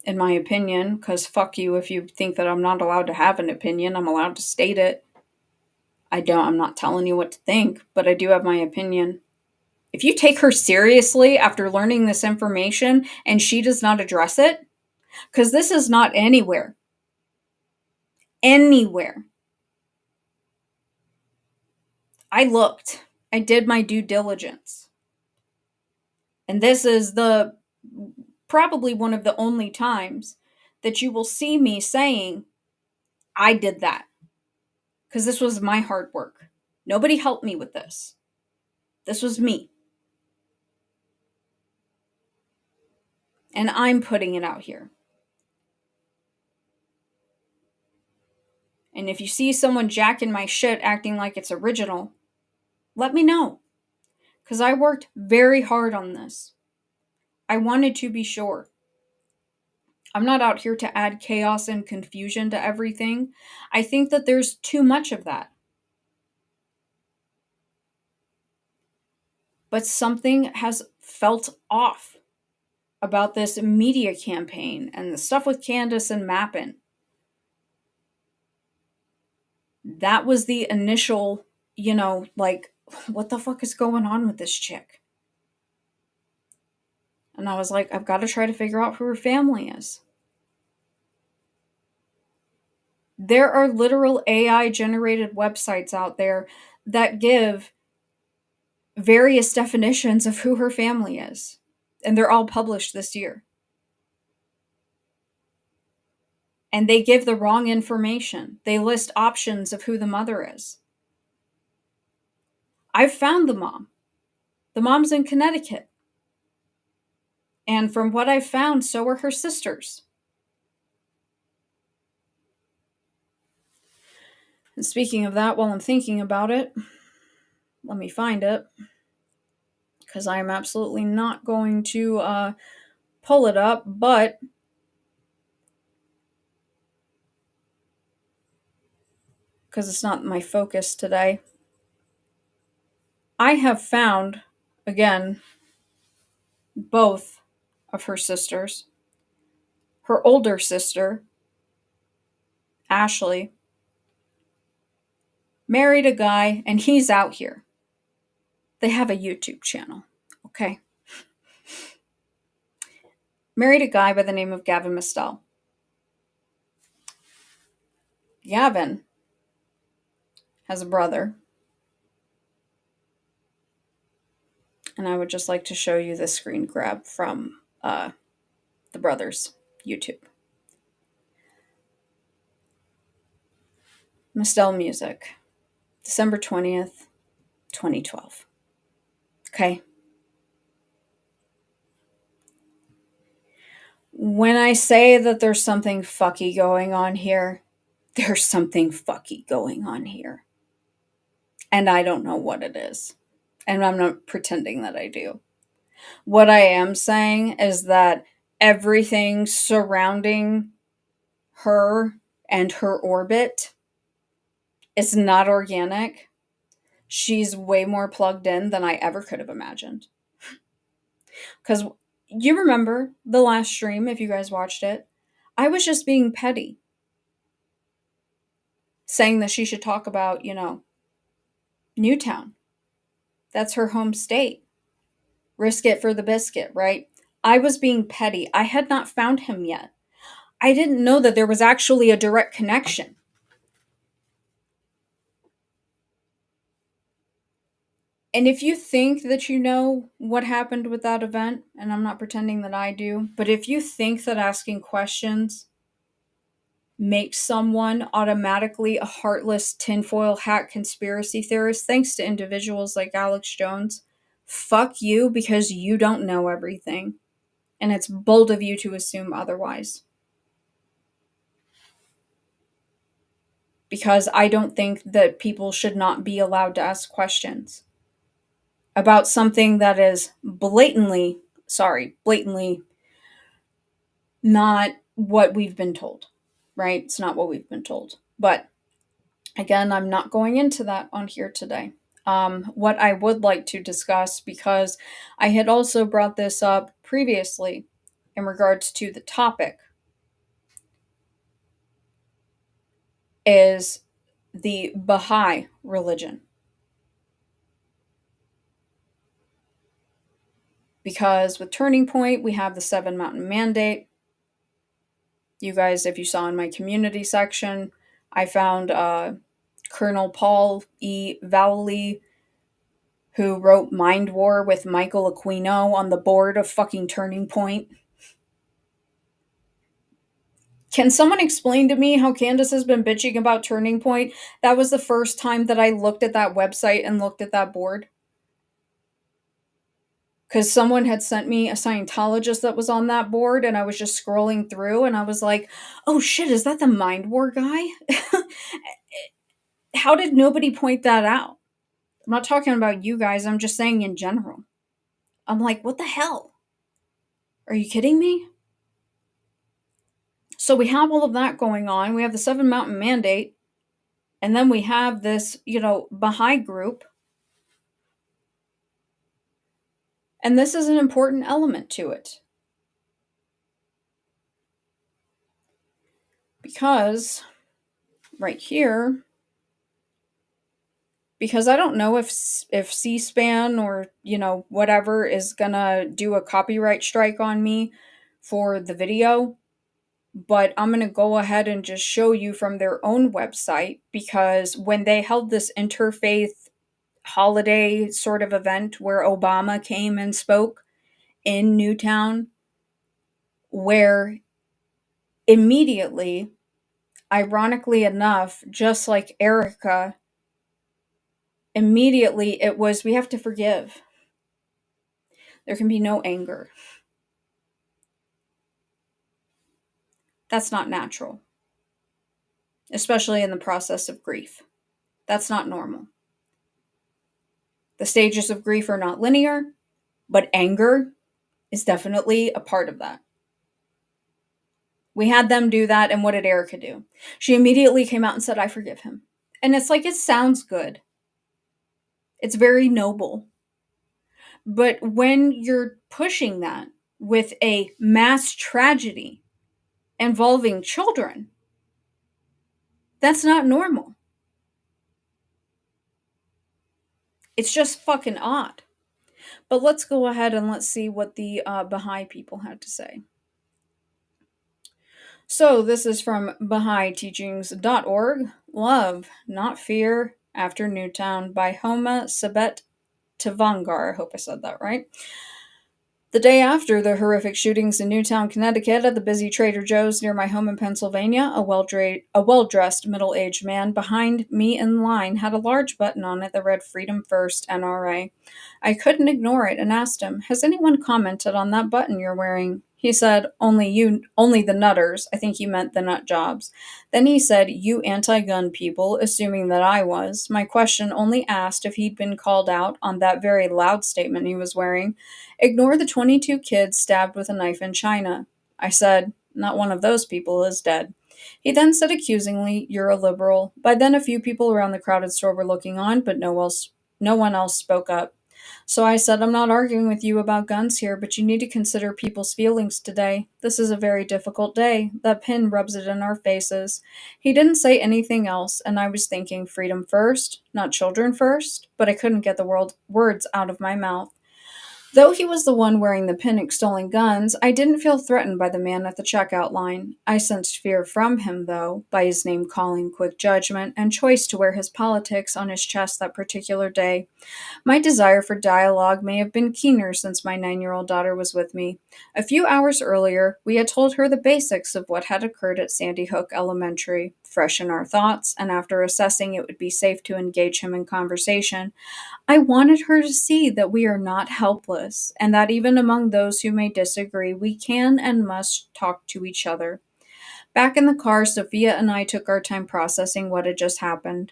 in my opinion, because fuck you if you think that I'm not allowed to have an opinion, I'm allowed to state it. I'm not telling you what to think, but I do have my opinion. If you take her seriously after learning this information and she does not address it, because this is not anywhere. Anywhere. I looked. I did my due diligence. And this is probably one of the only times that you will see me saying, I did that. Because this was my hard work. Nobody helped me with this. This was me. And I'm putting it out here. And if you see someone jacking my shit acting like it's original, let me know. Because I worked very hard on this. I wanted to be sure. I'm not out here to add chaos and confusion to everything. I think that there's too much of that. But something has felt off about this media campaign and the stuff with Candace and Mappin. That was the initial, like, what the fuck is going on with this chick? And I was like, I've got to try to figure out who her family is. There are literal AI generated websites out there that give various definitions of who her family is. And they're all published this year. And they give the wrong information. They list options of who the mother is. I've found the mom. The mom's in Connecticut. And from what I've found, so are her sisters. And speaking of that, while I'm thinking about it, let me find it. Because I am absolutely not going to pull it up, but because it's not my focus today. I have found, again, both of her sisters. Her older sister, Ashley, married a guy, and he's out here. They have a YouTube channel, okay? Married a guy by the name of Gavin Mistel. Gavin has a brother. And I would just like to show you this screen grab from the brother's YouTube. Mistel Music, December 20th, 2012. Okay. When I say that there's something fucky going on here, there's something fucky going on here. And I don't know what it is. And I'm not pretending that I do. What I am saying is that everything surrounding her and her orbit is not organic. She's way more plugged in than I ever could have imagined. Because you remember the last stream, if you guys watched it, I was just being petty. Saying that she should talk about, Newtown. That's her home state. Risk it for the biscuit, right? I was being petty. I had not found him yet. I didn't know that there was actually a direct connection. And if you think that you know what happened with that event, and I'm not pretending that I do, but if you think that asking questions makes someone automatically a heartless tinfoil hat conspiracy theorist, thanks to individuals like Alex Jones, fuck you, because you don't know everything. And it's bold of you to assume otherwise. Because I don't think that people should not be allowed to ask questions about something that is blatantly not what we've been told, right? It's not what we've been told. But again, I'm not going into that on here today. What I would like to discuss, because I had also brought this up previously in regards to the topic, is the Baha'i religion. Because with Turning Point, we have the 7 Mountain Mandate. You guys, if you saw in my community section, I found Colonel Paul E. Valley, who wrote Mind War with Michael Aquino on the board of fucking Turning Point. Can someone explain to me how Candace has been bitching about Turning Point? That was the first time that I looked at that website and looked at that board. Because someone had sent me a Scientologist that was on that board, and I was just scrolling through, and I was like, oh shit, is that the Mind War guy? How did nobody point that out? I'm not talking about you guys, I'm just saying in general. I'm like, what the hell? Are you kidding me? So we have all of that going on. We have the Seven Mountain Mandate, and then we have this, Baha'i group. And this is an important element to it. Because right here, because I don't know if C-SPAN or, whatever is gonna do a copyright strike on me for the video, but I'm gonna go ahead and just show you from their own website, because when they held this interfaith holiday sort of event where Obama came and spoke in Newtown, where immediately, ironically enough, just like Erica, immediately it was, we have to forgive. There can be no anger. That's not natural, especially in the process of grief. That's not normal. The stages of grief are not linear, but anger is definitely a part of that. We had them do that, and what did Erica do? She immediately came out and said, I forgive him. And it's like, it sounds good. It's very noble. But when you're pushing that with a mass tragedy involving children, that's not normal. It's just fucking odd. But let's go ahead and let's see what the Baha'i people had to say. So this is from BahaiTeachings.org. Love, Not Fear, After Newtown by Homa Sabet Tavangar. I hope I said that right. The day after the horrific shootings in Newtown, Connecticut, at the busy Trader Joe's near my home in Pennsylvania, a well-dressed middle-aged man behind me in line had a large button on it that read Freedom First NRA. I couldn't ignore it and asked him, has anyone commented on that button you're wearing? He said, only the nutters. I think he meant the nut jobs. Then he said, you anti-gun people, assuming that I was. My question only asked if he'd been called out on that very loud statement he was wearing. Ignore the 22 kids stabbed with a knife in China. I said, not one of those people is dead. He then said accusingly, you're a liberal. By then a few people around the crowded store were looking on, but no one else spoke up. So I said, I'm not arguing with you about guns here, but you need to consider people's feelings today. This is a very difficult day. That pin rubs it in our faces. He didn't say anything else, and I was thinking freedom first, not children first, but I couldn't get the words out of my mouth. Though he was the one wearing the pin extolling guns, I didn't feel threatened by the man at the checkout line. I sensed fear from him, though, by his name-calling, quick judgment, and choice to wear his politics on his chest that particular day. My desire for dialogue may have been keener since my 9-year-old daughter was with me. A few hours earlier, we had told her the basics of what had occurred at Sandy Hook Elementary. Fresh in our thoughts, and after assessing it would be safe to engage him in conversation, I wanted her to see that we are not helpless, and that even among those who may disagree, we can and must talk to each other. Back in the car, Sophia and I took our time processing what had just happened.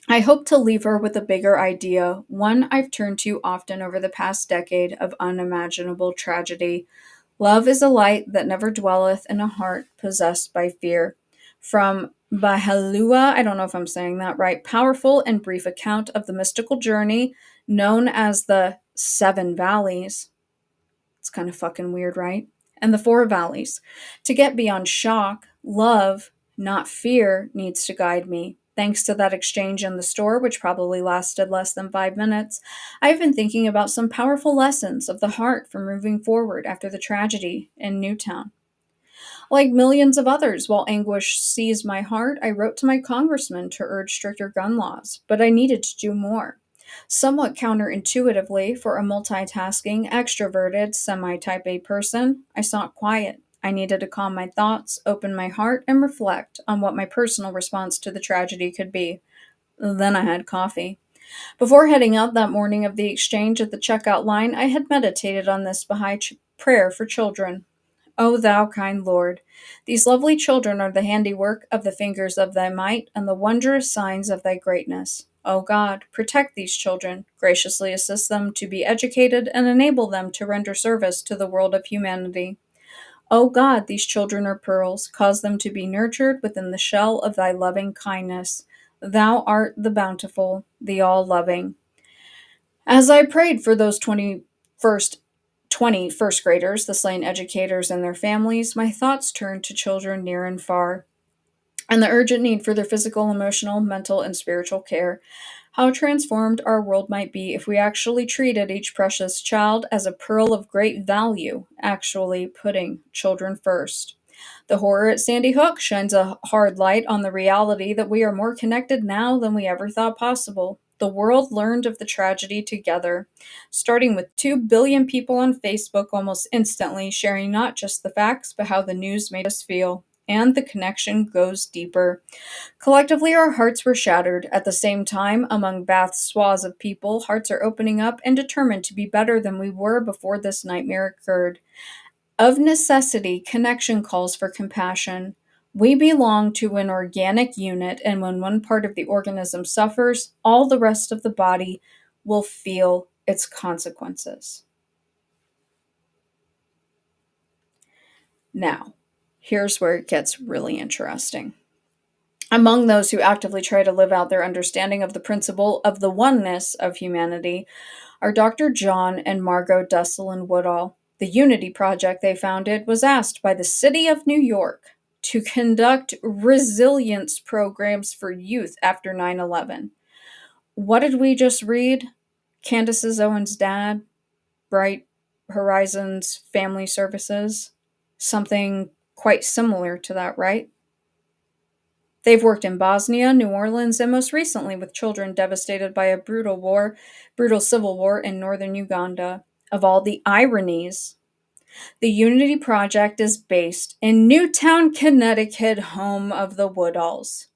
I hope to leave her with a bigger idea, one I've turned to often over the past decade, of unimaginable tragedy. Love is a light that never dwelleth in a heart possessed by fear. From Bahalua, I don't know if I'm saying that right, powerful and brief account of the mystical journey known as the 7 Valleys. It's kind of fucking weird, right? And the 4 Valleys. To get beyond shock, love, not fear, needs to guide me. Thanks to that exchange in the store, which probably lasted less than 5 minutes, I've been thinking about some powerful lessons of the heart for moving forward after the tragedy in Newtown. Like millions of others, while anguish seized my heart, I wrote to my congressman to urge stricter gun laws, but I needed to do more. Somewhat counterintuitively, for a multitasking, extroverted, semi-type A person, I sought quiet. I needed to calm my thoughts, open my heart, and reflect on what my personal response to the tragedy could be. Then I had coffee. Before heading out that morning of the exchange at the checkout line, I had meditated on this Baha'i prayer for children. O thou kind Lord, these lovely children are the handiwork of the fingers of thy might and the wondrous signs of thy greatness. O God, protect these children, graciously assist them to be educated, and enable them to render service to the world of humanity. O God, these children are pearls. Cause them to be nurtured within the shell of thy loving kindness. Thou art the bountiful, the all-loving. As I prayed for those 20 first graders, the slain educators and their families, my thoughts turned to children near and far, and the urgent need for their physical, emotional, mental, and spiritual care. How transformed our world might be if we actually treated each precious child as a pearl of great value, actually putting children first. The horror at Sandy Hook shines a hard light on the reality that we are more connected now than we ever thought possible. The world learned of the tragedy together, starting with 2 billion people on Facebook almost instantly, sharing not just the facts, but how the news made us feel. And the connection goes deeper. Collectively, our hearts were shattered. At the same time, among vast swaths of people, hearts are opening up and determined to be better than we were before this nightmare occurred. Of necessity, connection calls for compassion. We belong to an organic unit, and when one part of the organism suffers, all the rest of the body will feel its consequences. Now, here's where it gets really interesting. Among those who actively try to live out their understanding of the principle of the oneness of humanity are Dr. John and Margot Dusselin Woodall. The Unity Project they founded was asked by the City of New York to conduct resilience programs for youth after 9/11. What did we just read? Candace Owens' dad, Bright Horizons Family Services. Something quite similar to that, right? They've worked in Bosnia, New Orleans, and most recently with children devastated by a brutal civil war in northern Uganda. Of all the ironies, the Unity Project is based in Newtown, Connecticut, home of the Woodalls.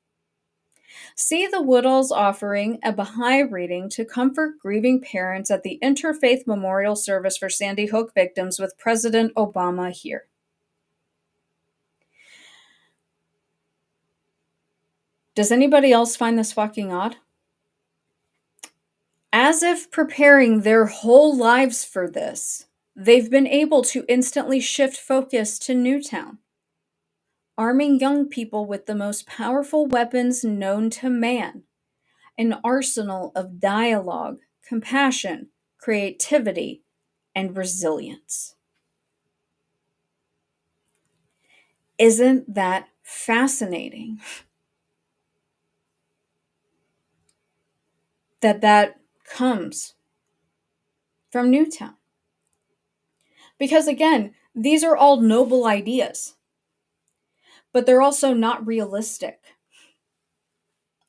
See the Woodalls offering a Baha'i reading to comfort grieving parents at the Interfaith Memorial Service for Sandy Hook victims with President Obama here. Does anybody else find this fucking odd? As if preparing their whole lives for this, they've been able to instantly shift focus to Newtown, arming young people with the most powerful weapons known to man, an arsenal of dialogue, compassion, creativity, and resilience. Isn't that fascinating? That comes from Newtown. Because again, these are all noble ideas, but they're also not realistic.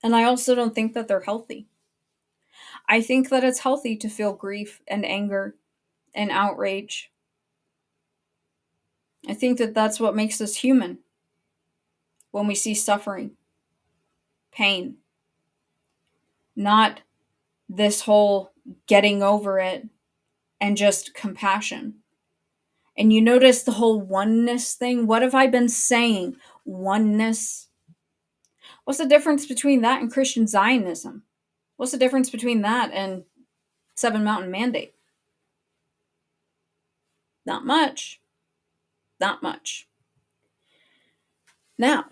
And I also don't think that they're healthy. I think that it's healthy to feel grief and anger and outrage. I think that that's what makes us human. When we see suffering, pain, not this whole getting over it and just compassion. And you notice the whole oneness thing. What have I been saying? Oneness. What's the difference between that and Christian Zionism? What's the difference between that and Seven Mountain Mandate? Not much. Not much. Now,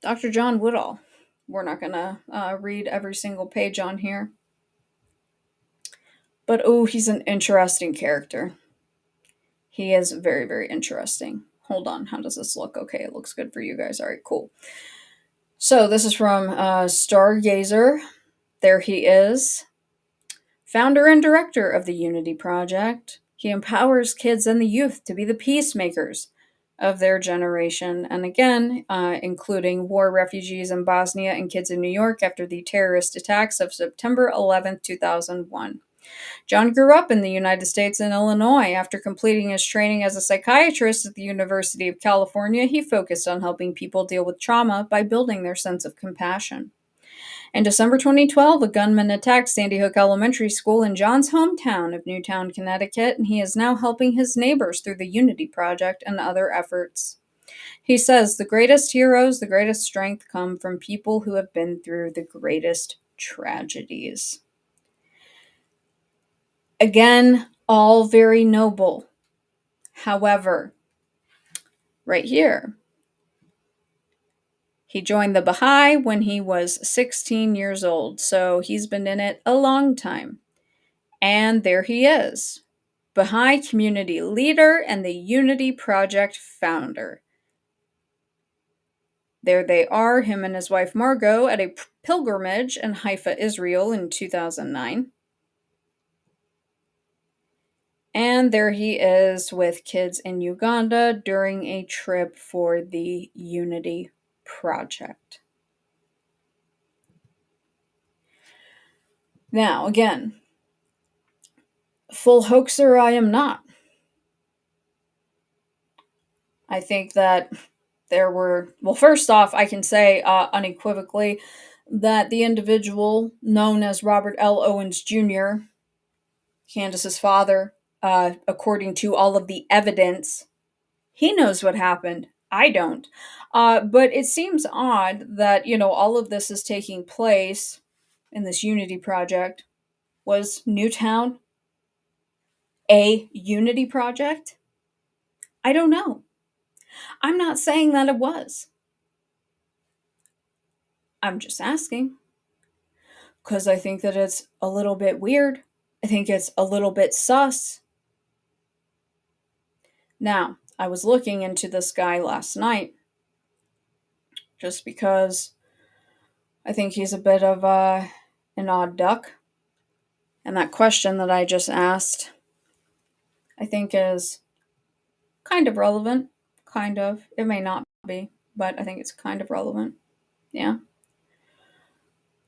Dr. John Woodall. We're not going to read every single page on here. But oh, he's an interesting character. He is very, very interesting. Hold on. How does this look? Okay, it looks good for you guys. All right, cool. So this is from Stargazer. There he is. Founder and director of the Unity Project. He empowers kids and the youth to be the peacemakers of their generation, and again, including war refugees in Bosnia and kids in New York after the terrorist attacks of September 11th, 2001. John grew up in the United States in Illinois. After completing his training as a psychiatrist at the University of California, he focused on helping people deal with trauma by building their sense of compassion. In December 2012, a gunman attacked Sandy Hook Elementary School in John's hometown of Newtown, Connecticut, and he is now helping his neighbors through the Unity Project and other efforts. He says, the greatest heroes, the greatest strength come from people who have been through the greatest tragedies. Again, all very noble. However, right here. He joined the Baha'i when he was 16 years old, so he's been in it a long time. And there he is, Baha'i community leader and the Unity Project founder. There they are, him and his wife Margot, at a pilgrimage in Haifa, Israel in 2009. And there he is with kids in Uganda during a trip for the Unity Project. Now, again, full hoaxer I am not. I think that there were, well, first off, I can say unequivocally that the individual known as Robert L. Owens Jr., Candace's father, according to all of the evidence, he knows what happened. I don't. But it seems odd that, all of this is taking place in this Unity Project. Was Newtown a Unity Project? I don't know. I'm not saying that it was. I'm just asking. Because I think that it's a little bit weird. I think it's a little bit sus. Now, I was looking into this guy last night just because I think he's a bit of an odd duck. And that question that I just asked, I think is kind of relevant. Kind of. It may not be, but I think it's kind of relevant. Yeah.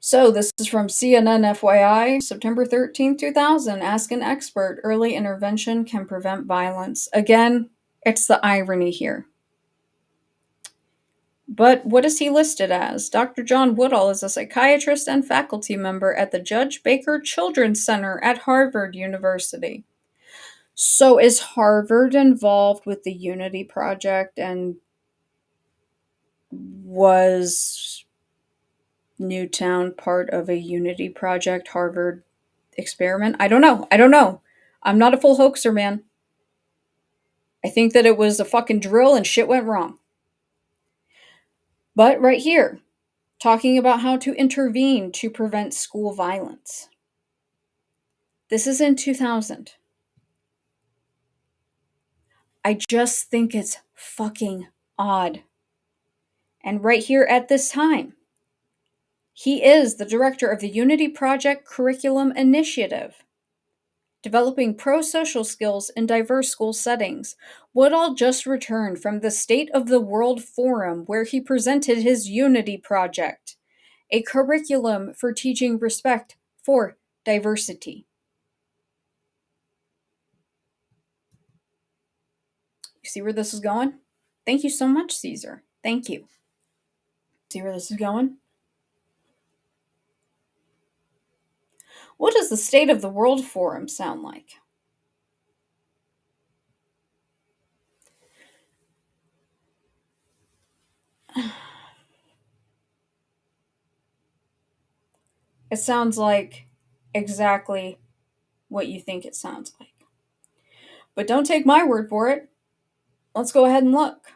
So this is from CNN FYI, September 13th, 2000. Ask an expert. Early intervention can prevent violence. Again, it's the irony here. But what is he listed as? Dr. John Woodall is a psychiatrist and faculty member at the Judge Baker Children's Center at Harvard University. So is Harvard involved with the Unity Project, and was Newtown part of a Unity Project Harvard experiment? I don't know. I'm not a full hoaxer, man. I think that it was a fucking drill and shit went wrong. But right here, talking about how to intervene to prevent school violence. This is in 2000. I just think it's fucking odd. And right here at this time, he is the director of the Unity Project Curriculum Initiative, developing pro-social skills in diverse school settings. Woodall just returned from the State of the World Forum where he presented his Unity Project, a curriculum for teaching respect for diversity. You see where this is going? Thank you so much, Caesar. Thank you. See where this is going? What does the State of the World Forum sound like? It sounds like exactly what you think it sounds like. But don't take my word for it. Let's go ahead and look.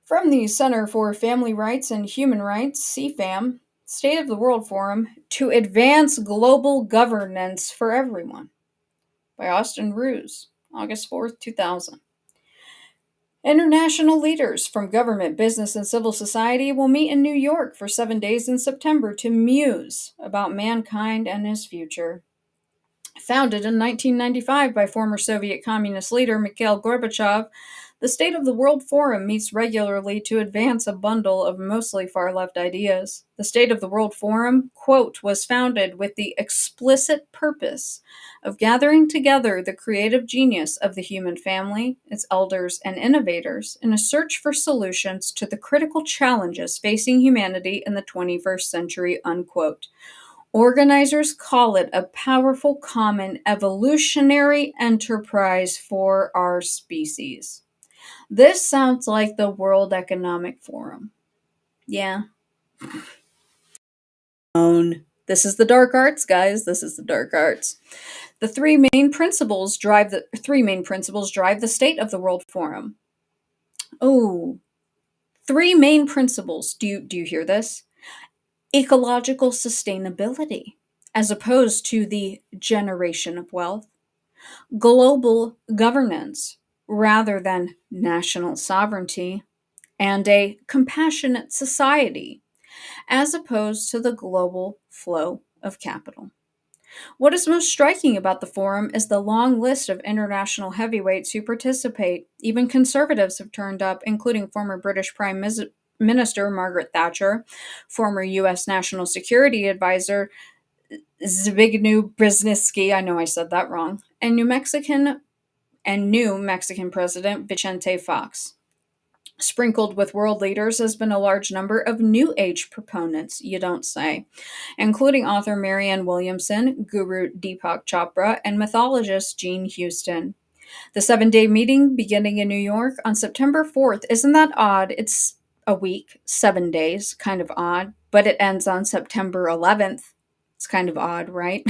From the Center for Family Rights and Human Rights, CFAM, State of the World Forum, to Advance Global Governance for Everyone, by Austin Ruse, August 4th, 2000. International leaders from government, business, and civil society will meet in New York for 7 days in September to muse about mankind and his future. Founded in 1995 by former Soviet Communist leader Mikhail Gorbachev, the State of the World Forum meets regularly to advance a bundle of mostly far-left ideas. The State of the World Forum, quote, was founded with the explicit purpose of gathering together the creative genius of the human family, its elders and innovators, in a search for solutions to the critical challenges facing humanity in the 21st century, unquote. Organizers call it a powerful common evolutionary enterprise for our species. This sounds like the World Economic Forum. Yeah. This is the dark arts, guys. This is the dark arts. The three main principles drive the State of the World Forum. Oh, three main principles. Do you hear this? Ecological sustainability, as opposed to the generation of wealth. Global governance, rather than national sovereignty. And a compassionate society, as opposed to the global flow of capital. What is most striking about the forum is the long list of international heavyweights who participate. Even conservatives have turned up, including former British Minister Margaret Thatcher, former U.S. National Security Advisor Zbigniew Brzezinski, I know I said that wrong, and new Mexican President Vicente Fox. Sprinkled with world leaders has been a large number of New Age proponents, you don't say, including author Marianne Williamson, guru Deepak Chopra, and mythologist Jean Houston. The 7-day meeting beginning in New York on September 4th, isn't that odd? It's a week, 7 days, kind of odd, but it ends on September 11th. It's kind of odd, right?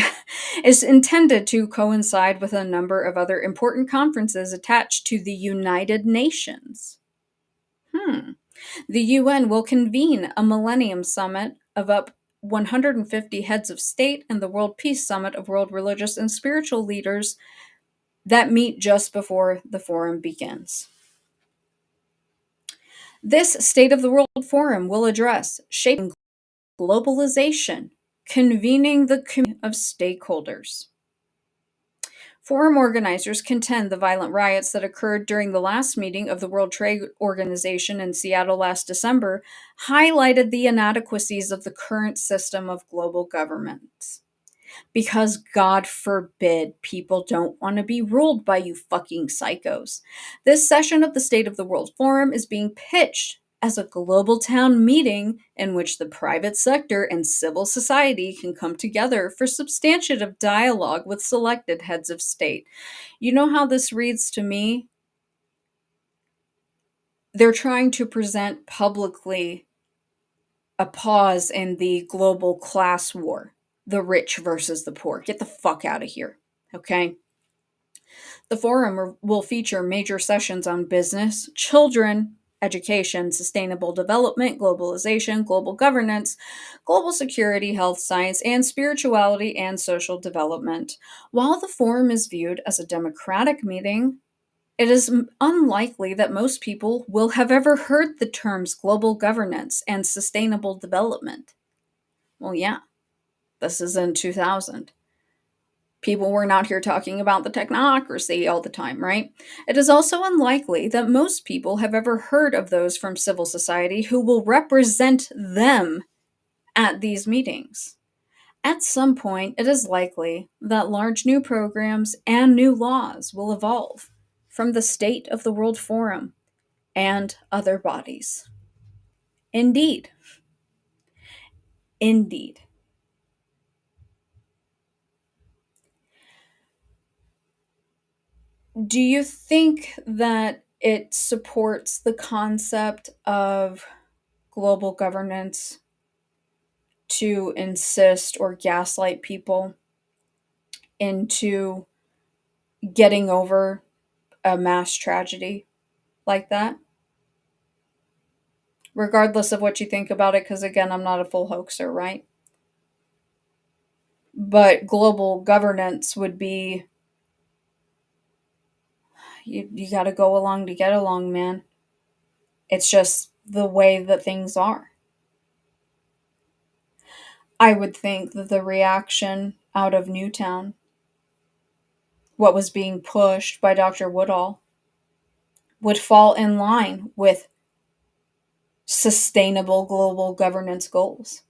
Is intended to coincide with a number of other important conferences attached to the United Nations. The UN will convene a Millennium Summit of up 150 heads of state and the World Peace Summit of world religious and spiritual leaders that meet just before the forum begins. This State of the World Forum will address shaping globalization, convening the community of stakeholders. Forum organizers contend the violent riots that occurred during the last meeting of the World Trade Organization in Seattle last December highlighted the inadequacies of the current system of global governance. Because, God forbid, people don't want to be ruled by you fucking psychos. This session of the State of the World Forum is being pitched as a global town meeting in which the private sector and civil society can come together for substantive dialogue with selected heads of state. You know how this reads to me? They're trying to present publicly a pause in the global class war, the rich versus the poor. Get the fuck out of here, okay? The forum will feature major sessions on business, children, education, sustainable development, globalization, global governance, global security, health science, and spirituality and social development. While the forum is viewed as a democratic meeting, it is unlikely that most people will have ever heard the terms global governance and sustainable development. Well, yeah, this is in 2000. People weren't out here talking about the technocracy all the time, right? It is also unlikely that most people have ever heard of those from civil society who will represent them at these meetings. At some point, it is likely that large new programs and new laws will evolve from the State of the World Forum and other bodies. Indeed. Indeed. Do you think that it supports the concept of global governance to insist or gaslight people into getting over a mass tragedy like that? Regardless of what you think about it, because again, I'm not a full hoaxer, right? But global governance would be you got to go along to get along, man. It's just the way that things are. I would think that the reaction out of Newtown, what was being pushed by Dr. Woodall, would fall in line with sustainable global governance goals.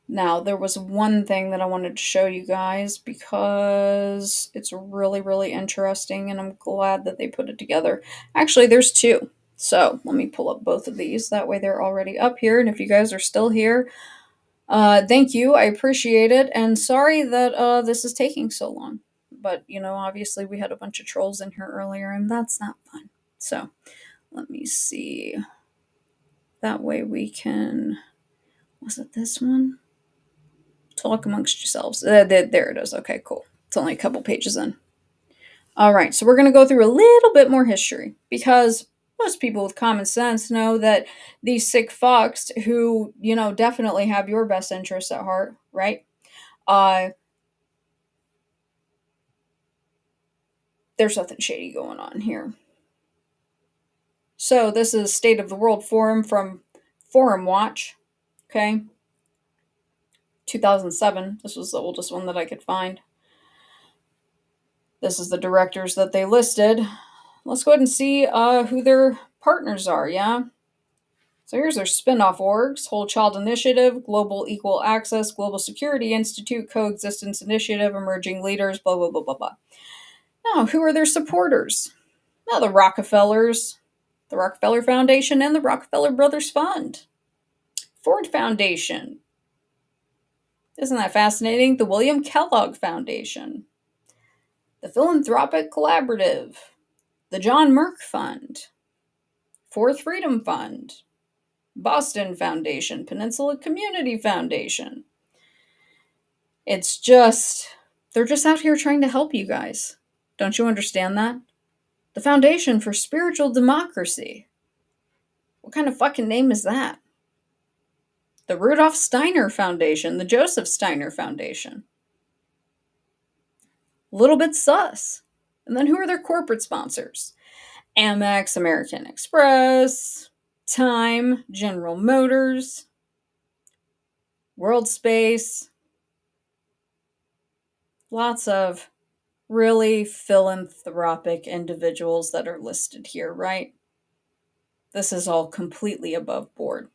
Now, there was one thing that I wanted to show you guys because it's really, really interesting and I'm glad that they put it together. Actually, there's two. So let me pull up both of these. That way they're already up here. And if you guys are still here, thank you. I appreciate it. And sorry that this is taking so long. But, obviously we had a bunch of trolls in here earlier and that's not fun. So let me see. That way we can... Was it this one? Talk amongst yourselves. There it is. Okay, cool. It's only a couple pages in. All right, so we're going to go through a little bit more history because most people with common sense know that these sick fucks who, definitely have your best interests at heart, right? There's something shady going on here. So this is State of the World Forum from Forum Watch, okay? 2007. This was the oldest one that I could find. This is the directors that they listed. Let's go ahead and see who their partners are, yeah? So here's their spin-off orgs: Whole Child Initiative, Global Equal Access, Global Security Institute, Coexistence Initiative, Emerging Leaders, blah, blah, blah, blah, blah. Now, who are their supporters? Now, the Rockefellers, the Rockefeller Foundation, and the Rockefeller Brothers Fund. Ford Foundation. Isn't that fascinating? The William Kellogg Foundation. The Philanthropic Collaborative. The John Merck Fund. Fourth Freedom Fund. Boston Foundation. Peninsula Community Foundation. It's just, they're just out here trying to help you guys. Don't you understand that? The Foundation for Spiritual Democracy. What kind of fucking name is that? The Rudolf Steiner Foundation. The Joseph Steiner Foundation. A little bit sus. And then who are their corporate sponsors? Amex, American Express, Time, General Motors, World Space. Lots of really philanthropic individuals that are listed here, right? This is all completely above board.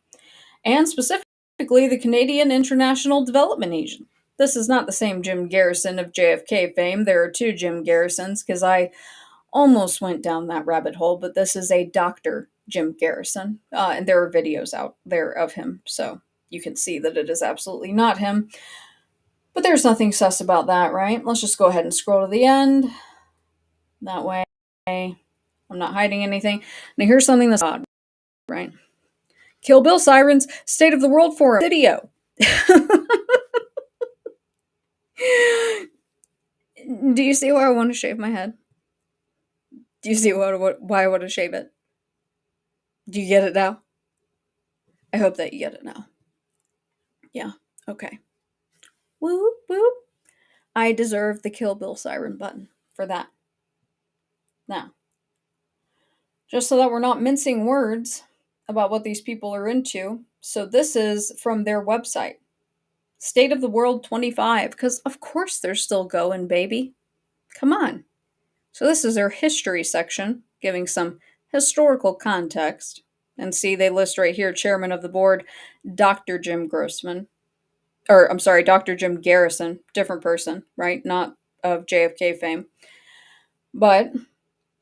And specifically, the Canadian International Development Agency. This is not the same Jim Garrison of JFK fame. There are two Jim Garrisons, because I almost went down that rabbit hole, but this is a Dr. Jim Garrison, and there are videos out there of him, so you can see that it is absolutely not him. But there's nothing sus about that, right? Let's just go ahead and scroll to the end. That way, I'm not hiding anything. Now here's something that's odd, right? Kill Bill Sirens, State of the World Forum video. Do you see why I want to shave my head? Do you see why I want to shave it? Do you get it now? I hope that you get it now. Yeah, okay. Whoop, whoop. I deserve the Kill Bill Siren button for that. Now, just so that we're not mincing words about what these people are into, so this is from their website. State of the World 25, because of course they're still going, baby. Come on. So this is their history section, giving some historical context. And see, they list right here, Chairman of the Board, Dr. Jim Grossman. Or, I'm sorry, Dr. Jim Garrison. Different person, right? Not of JFK fame. But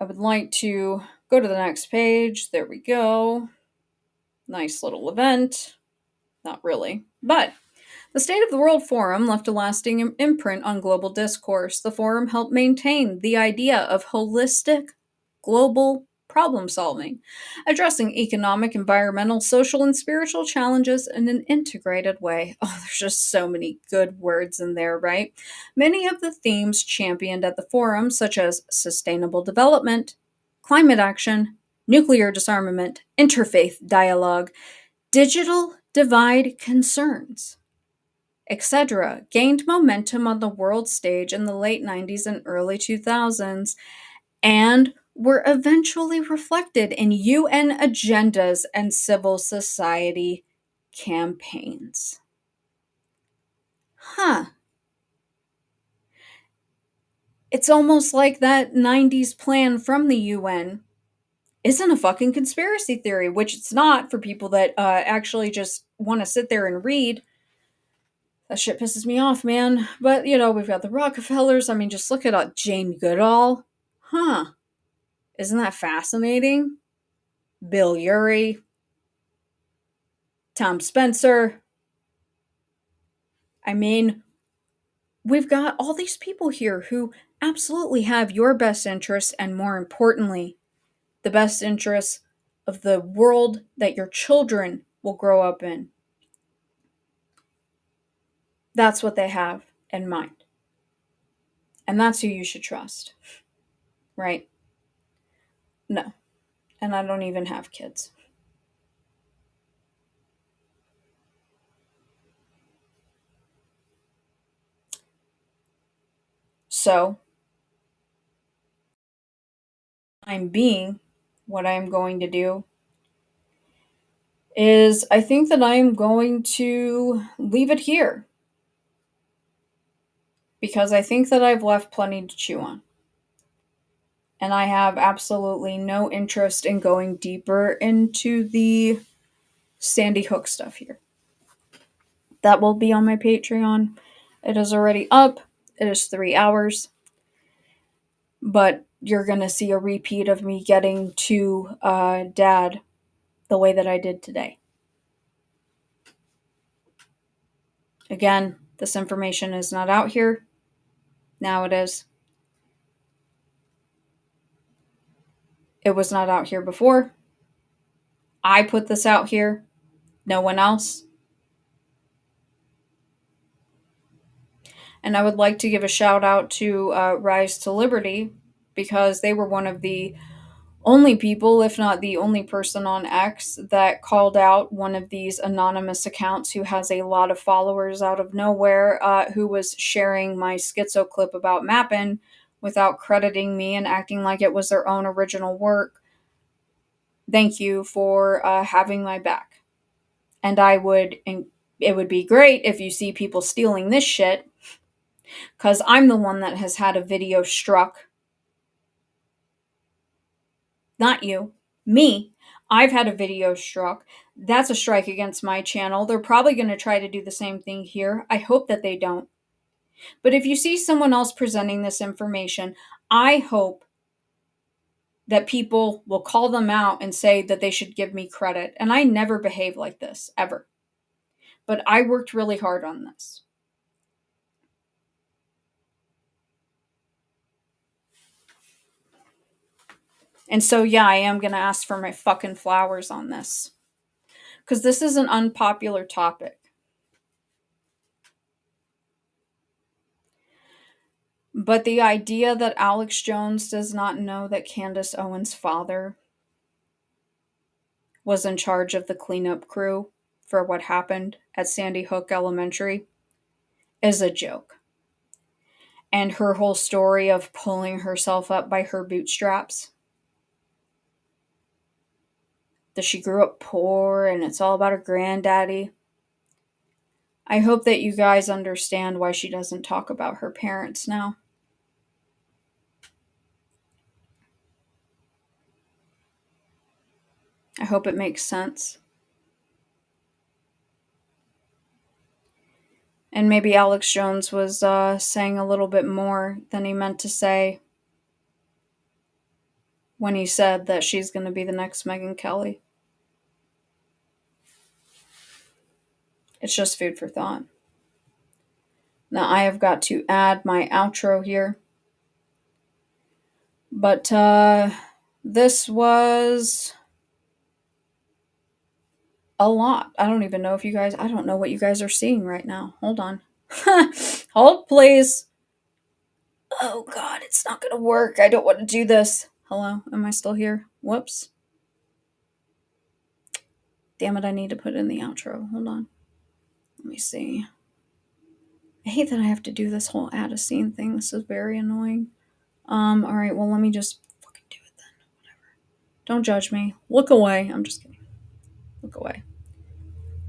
I would like to go to the next page. There we go. Nice little event. Not really. But the State of the World Forum left a lasting imprint on global discourse. The forum helped maintain the idea of holistic global problem solving, addressing economic, environmental, social, and spiritual challenges in an integrated way. Oh, there's just so many good words in there, right? Many of the themes championed at the forum, such as sustainable development, climate action, nuclear disarmament, interfaith dialogue, digital divide concerns, etc., gained momentum on the world stage in the late 90s and early 2000s and were eventually reflected in UN agendas and civil society campaigns. Huh. It's almost like that 90s plan from the UN isn't a fucking conspiracy theory, which it's not for people that actually just want to sit there and read. That shit pisses me off, man. But, we've got the Rockefellers. I mean, just look at Jane Goodall. Huh. Isn't that fascinating? Bill Urey. Tom Spencer. I mean, we've got all these people here who absolutely have your best interests, and more importantly, the best interests of the world that your children will grow up in. That's what they have in mind. And that's who you should trust. right? No. And I don't even have kids. So, I'm being what I'm going to do is I think that I'm going to leave it here because I think that I've left plenty to chew on. And I have absolutely no interest in going deeper into the Sandy Hook stuff here. That will be on my Patreon. It is already up. It is 3 hours. But you're going to see a repeat of me getting to Dad the way that I did today. Again, this information is not out here. Now it is. It was not out here before. I put this out here. No one else. And I would like to give a shout out to Rise to Liberty because they were one of the only people, if not the only person on X, that called out one of these anonymous accounts who has a lot of followers out of nowhere, who was sharing my schizo clip about Mappin without crediting me and acting like it was their own original work. Thank you for having my back. And it would be great if you see people stealing this shit, because I'm the one that has had a video struck. Not you. Me. I've had a video struck. That's a strike against my channel. They're probably going to try to do the same thing here. I hope that they don't. But if you see someone else presenting this information, I hope that people will call them out and say that they should give me credit. And I never behave like this, ever. But I worked really hard on this. And so, yeah, I am going to ask for my fucking flowers on this. Because this is an unpopular topic. But the idea that Alex Jones does not know that Candace Owens' father was in charge of the cleanup crew for what happened at Sandy Hook Elementary is a joke. And her whole story of pulling herself up by her bootstraps, that she grew up poor and it's all about her granddaddy. I hope that you guys understand why she doesn't talk about her parents now. I hope it makes sense. And maybe Alex Jones was saying a little bit more than he meant to say when he said that she's going to be the next Megyn Kelly. It's just food for thought. Now I have got to add my outro here. But this was a lot. I don't even know if you guys, I don't know what you guys are seeing right now. Hold on. Hold, please. Oh, God, it's not going to work. I don't want to do this. Hello? Am I still here? Whoops. Damn it, I need to put in the outro. Hold on. Let me see. I hate that I have to do this whole add a scene thing. This is very annoying. Alright, well, let me just fucking do it then. Whatever. Don't judge me. Look away. I'm just kidding. Look away.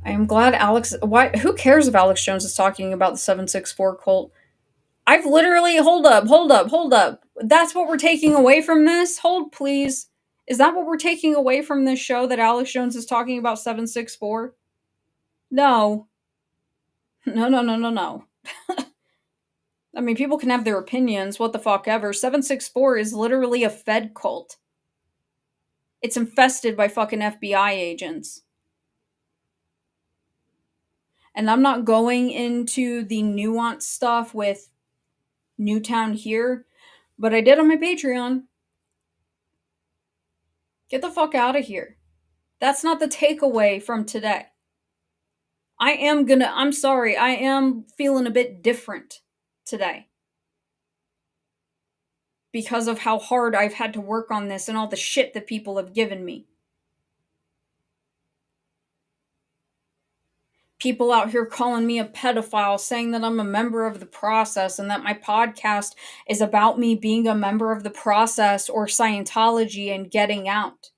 I am glad Alex... Who cares if Alex Jones is talking about the 764 cult? I've literally... Hold up. That's what we're taking away from this? Hold, please. Is that what we're taking away from this show, that Alex Jones is talking about 764? No. No. I mean, people can have their opinions, what the fuck ever. 764 is literally a Fed cult. It's infested by fucking FBI agents. And I'm not going into the nuanced stuff with Newtown here, but I did on my Patreon. Get the fuck out of here. That's not the takeaway from today. I'm sorry, I am feeling a bit different today. because of how hard I've had to work on this and all the shit that people have given me. People out here calling me a pedophile, saying that I'm a member of the process and that my podcast is about me being a member of the process or Scientology and getting out.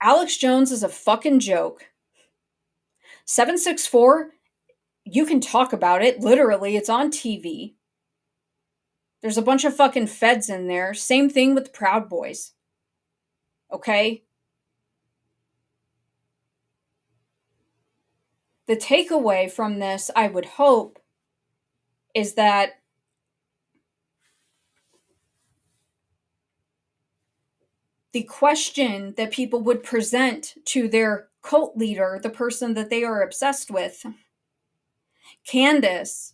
Alex Jones is a fucking joke. 764, you can talk about it. Literally, it's on TV. There's a bunch of fucking feds in there. Same thing with the Proud Boys. Okay? The takeaway from this, I would hope, is that the question that people would present to their cult leader, the person that they are obsessed with, Candace,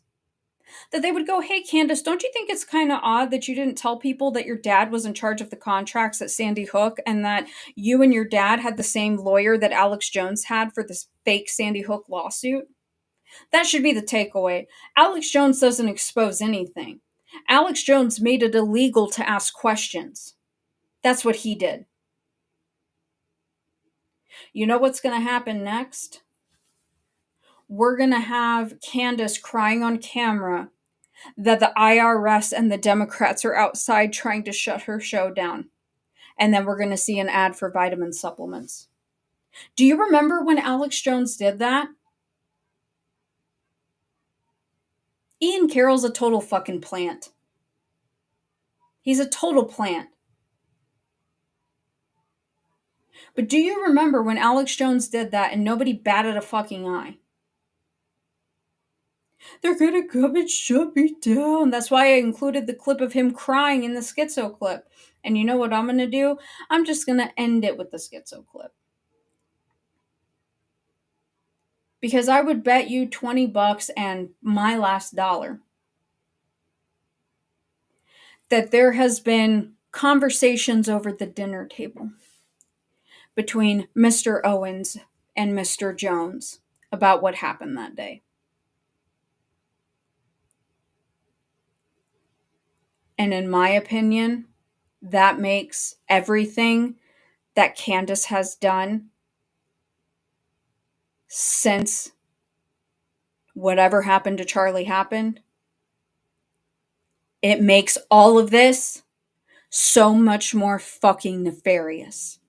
that they would go, hey, Candace, don't you think it's kind of odd that you didn't tell people that your dad was in charge of the contracts at Sandy Hook and that you and your dad had the same lawyer that Alex Jones had for this fake Sandy Hook lawsuit? That should be the takeaway. Alex Jones doesn't expose anything. Alex Jones made it illegal to ask questions. That's what he did. You know what's going to happen next? We're going to have Candace crying on camera that the IRS and the Democrats are outside trying to shut her show down. And then we're going to see an ad for vitamin supplements. Do you remember when Alex Jones did that? Ian Carroll's a total fucking plant. He's a total plant. But do you remember when Alex Jones did that and nobody batted a fucking eye? They're gonna come and shut me down. That's why I included the clip of him crying in the schizo clip. And you know what I'm gonna do? I'm just gonna end it with the schizo clip. Because I would bet you $20 and my last dollar that there has been conversations over the dinner table between Mr. Owens and Mr. Jones about what happened that day. And in my opinion, that makes everything that Candace has done since whatever happened to Charlie happened, it makes all of this so much more fucking nefarious.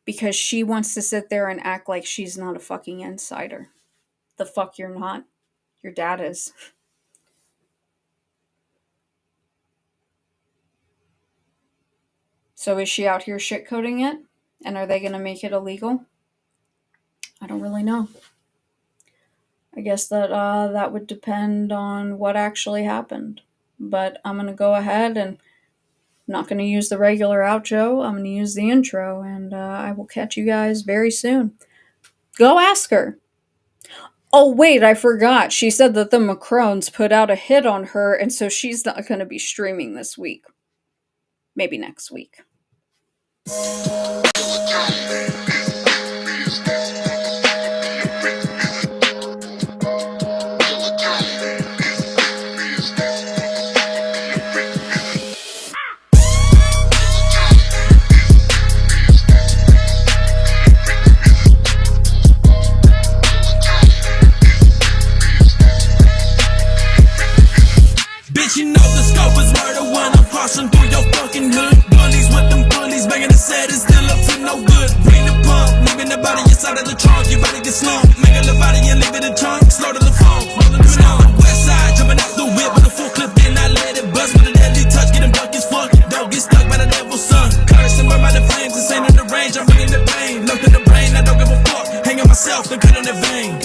Because she wants to sit there and act like she's not a fucking insider. The fuck you're not. Your dad is. So is she out here shitcoding it? And are they going to make it illegal? I don't really know. I guess that that would depend on what actually happened. But I'm going to go ahead and I'm not going to use the regular outro. I'm going to use the intro. And I will catch you guys very soon. Go ask her. Oh, wait, I forgot. She said that the Macrones put out a hit on her, and so she's not going to be streaming this week. Maybe next week. Bitch, you know the scope is murder when I'm crossing through your fucking hood. Bullies with them bullies, banging the set is still up to no good. Bring the pump, leaving the body inside of the trunk. You better get slumped, make a little body and leave it in trunk. Slow to the phone, rolling the snow. West side, jumping out the whip with a full clip, then I let it bust with a deadly touch. Getting buck as fuck, don't get stuck by the devil's son. Curse and burn by the flames, this ain't in the range. I'm bringing the pain, looked in the brain, I don't give a fuck. Hanging myself, then cut on the vein.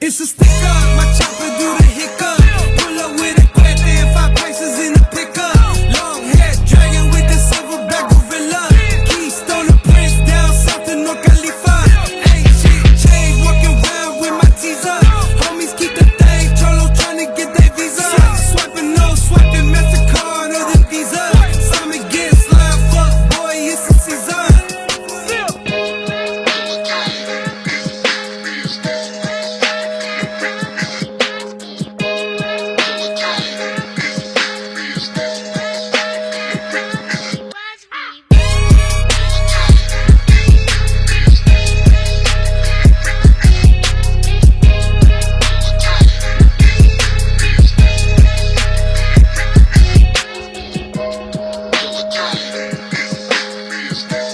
It's a sticker, my chopper do the hiccup. Pull up with a cuete and 5 prices in the pickup. Long hair dragon with the silverback gorilla. Keystone the prince down south in North California. understand.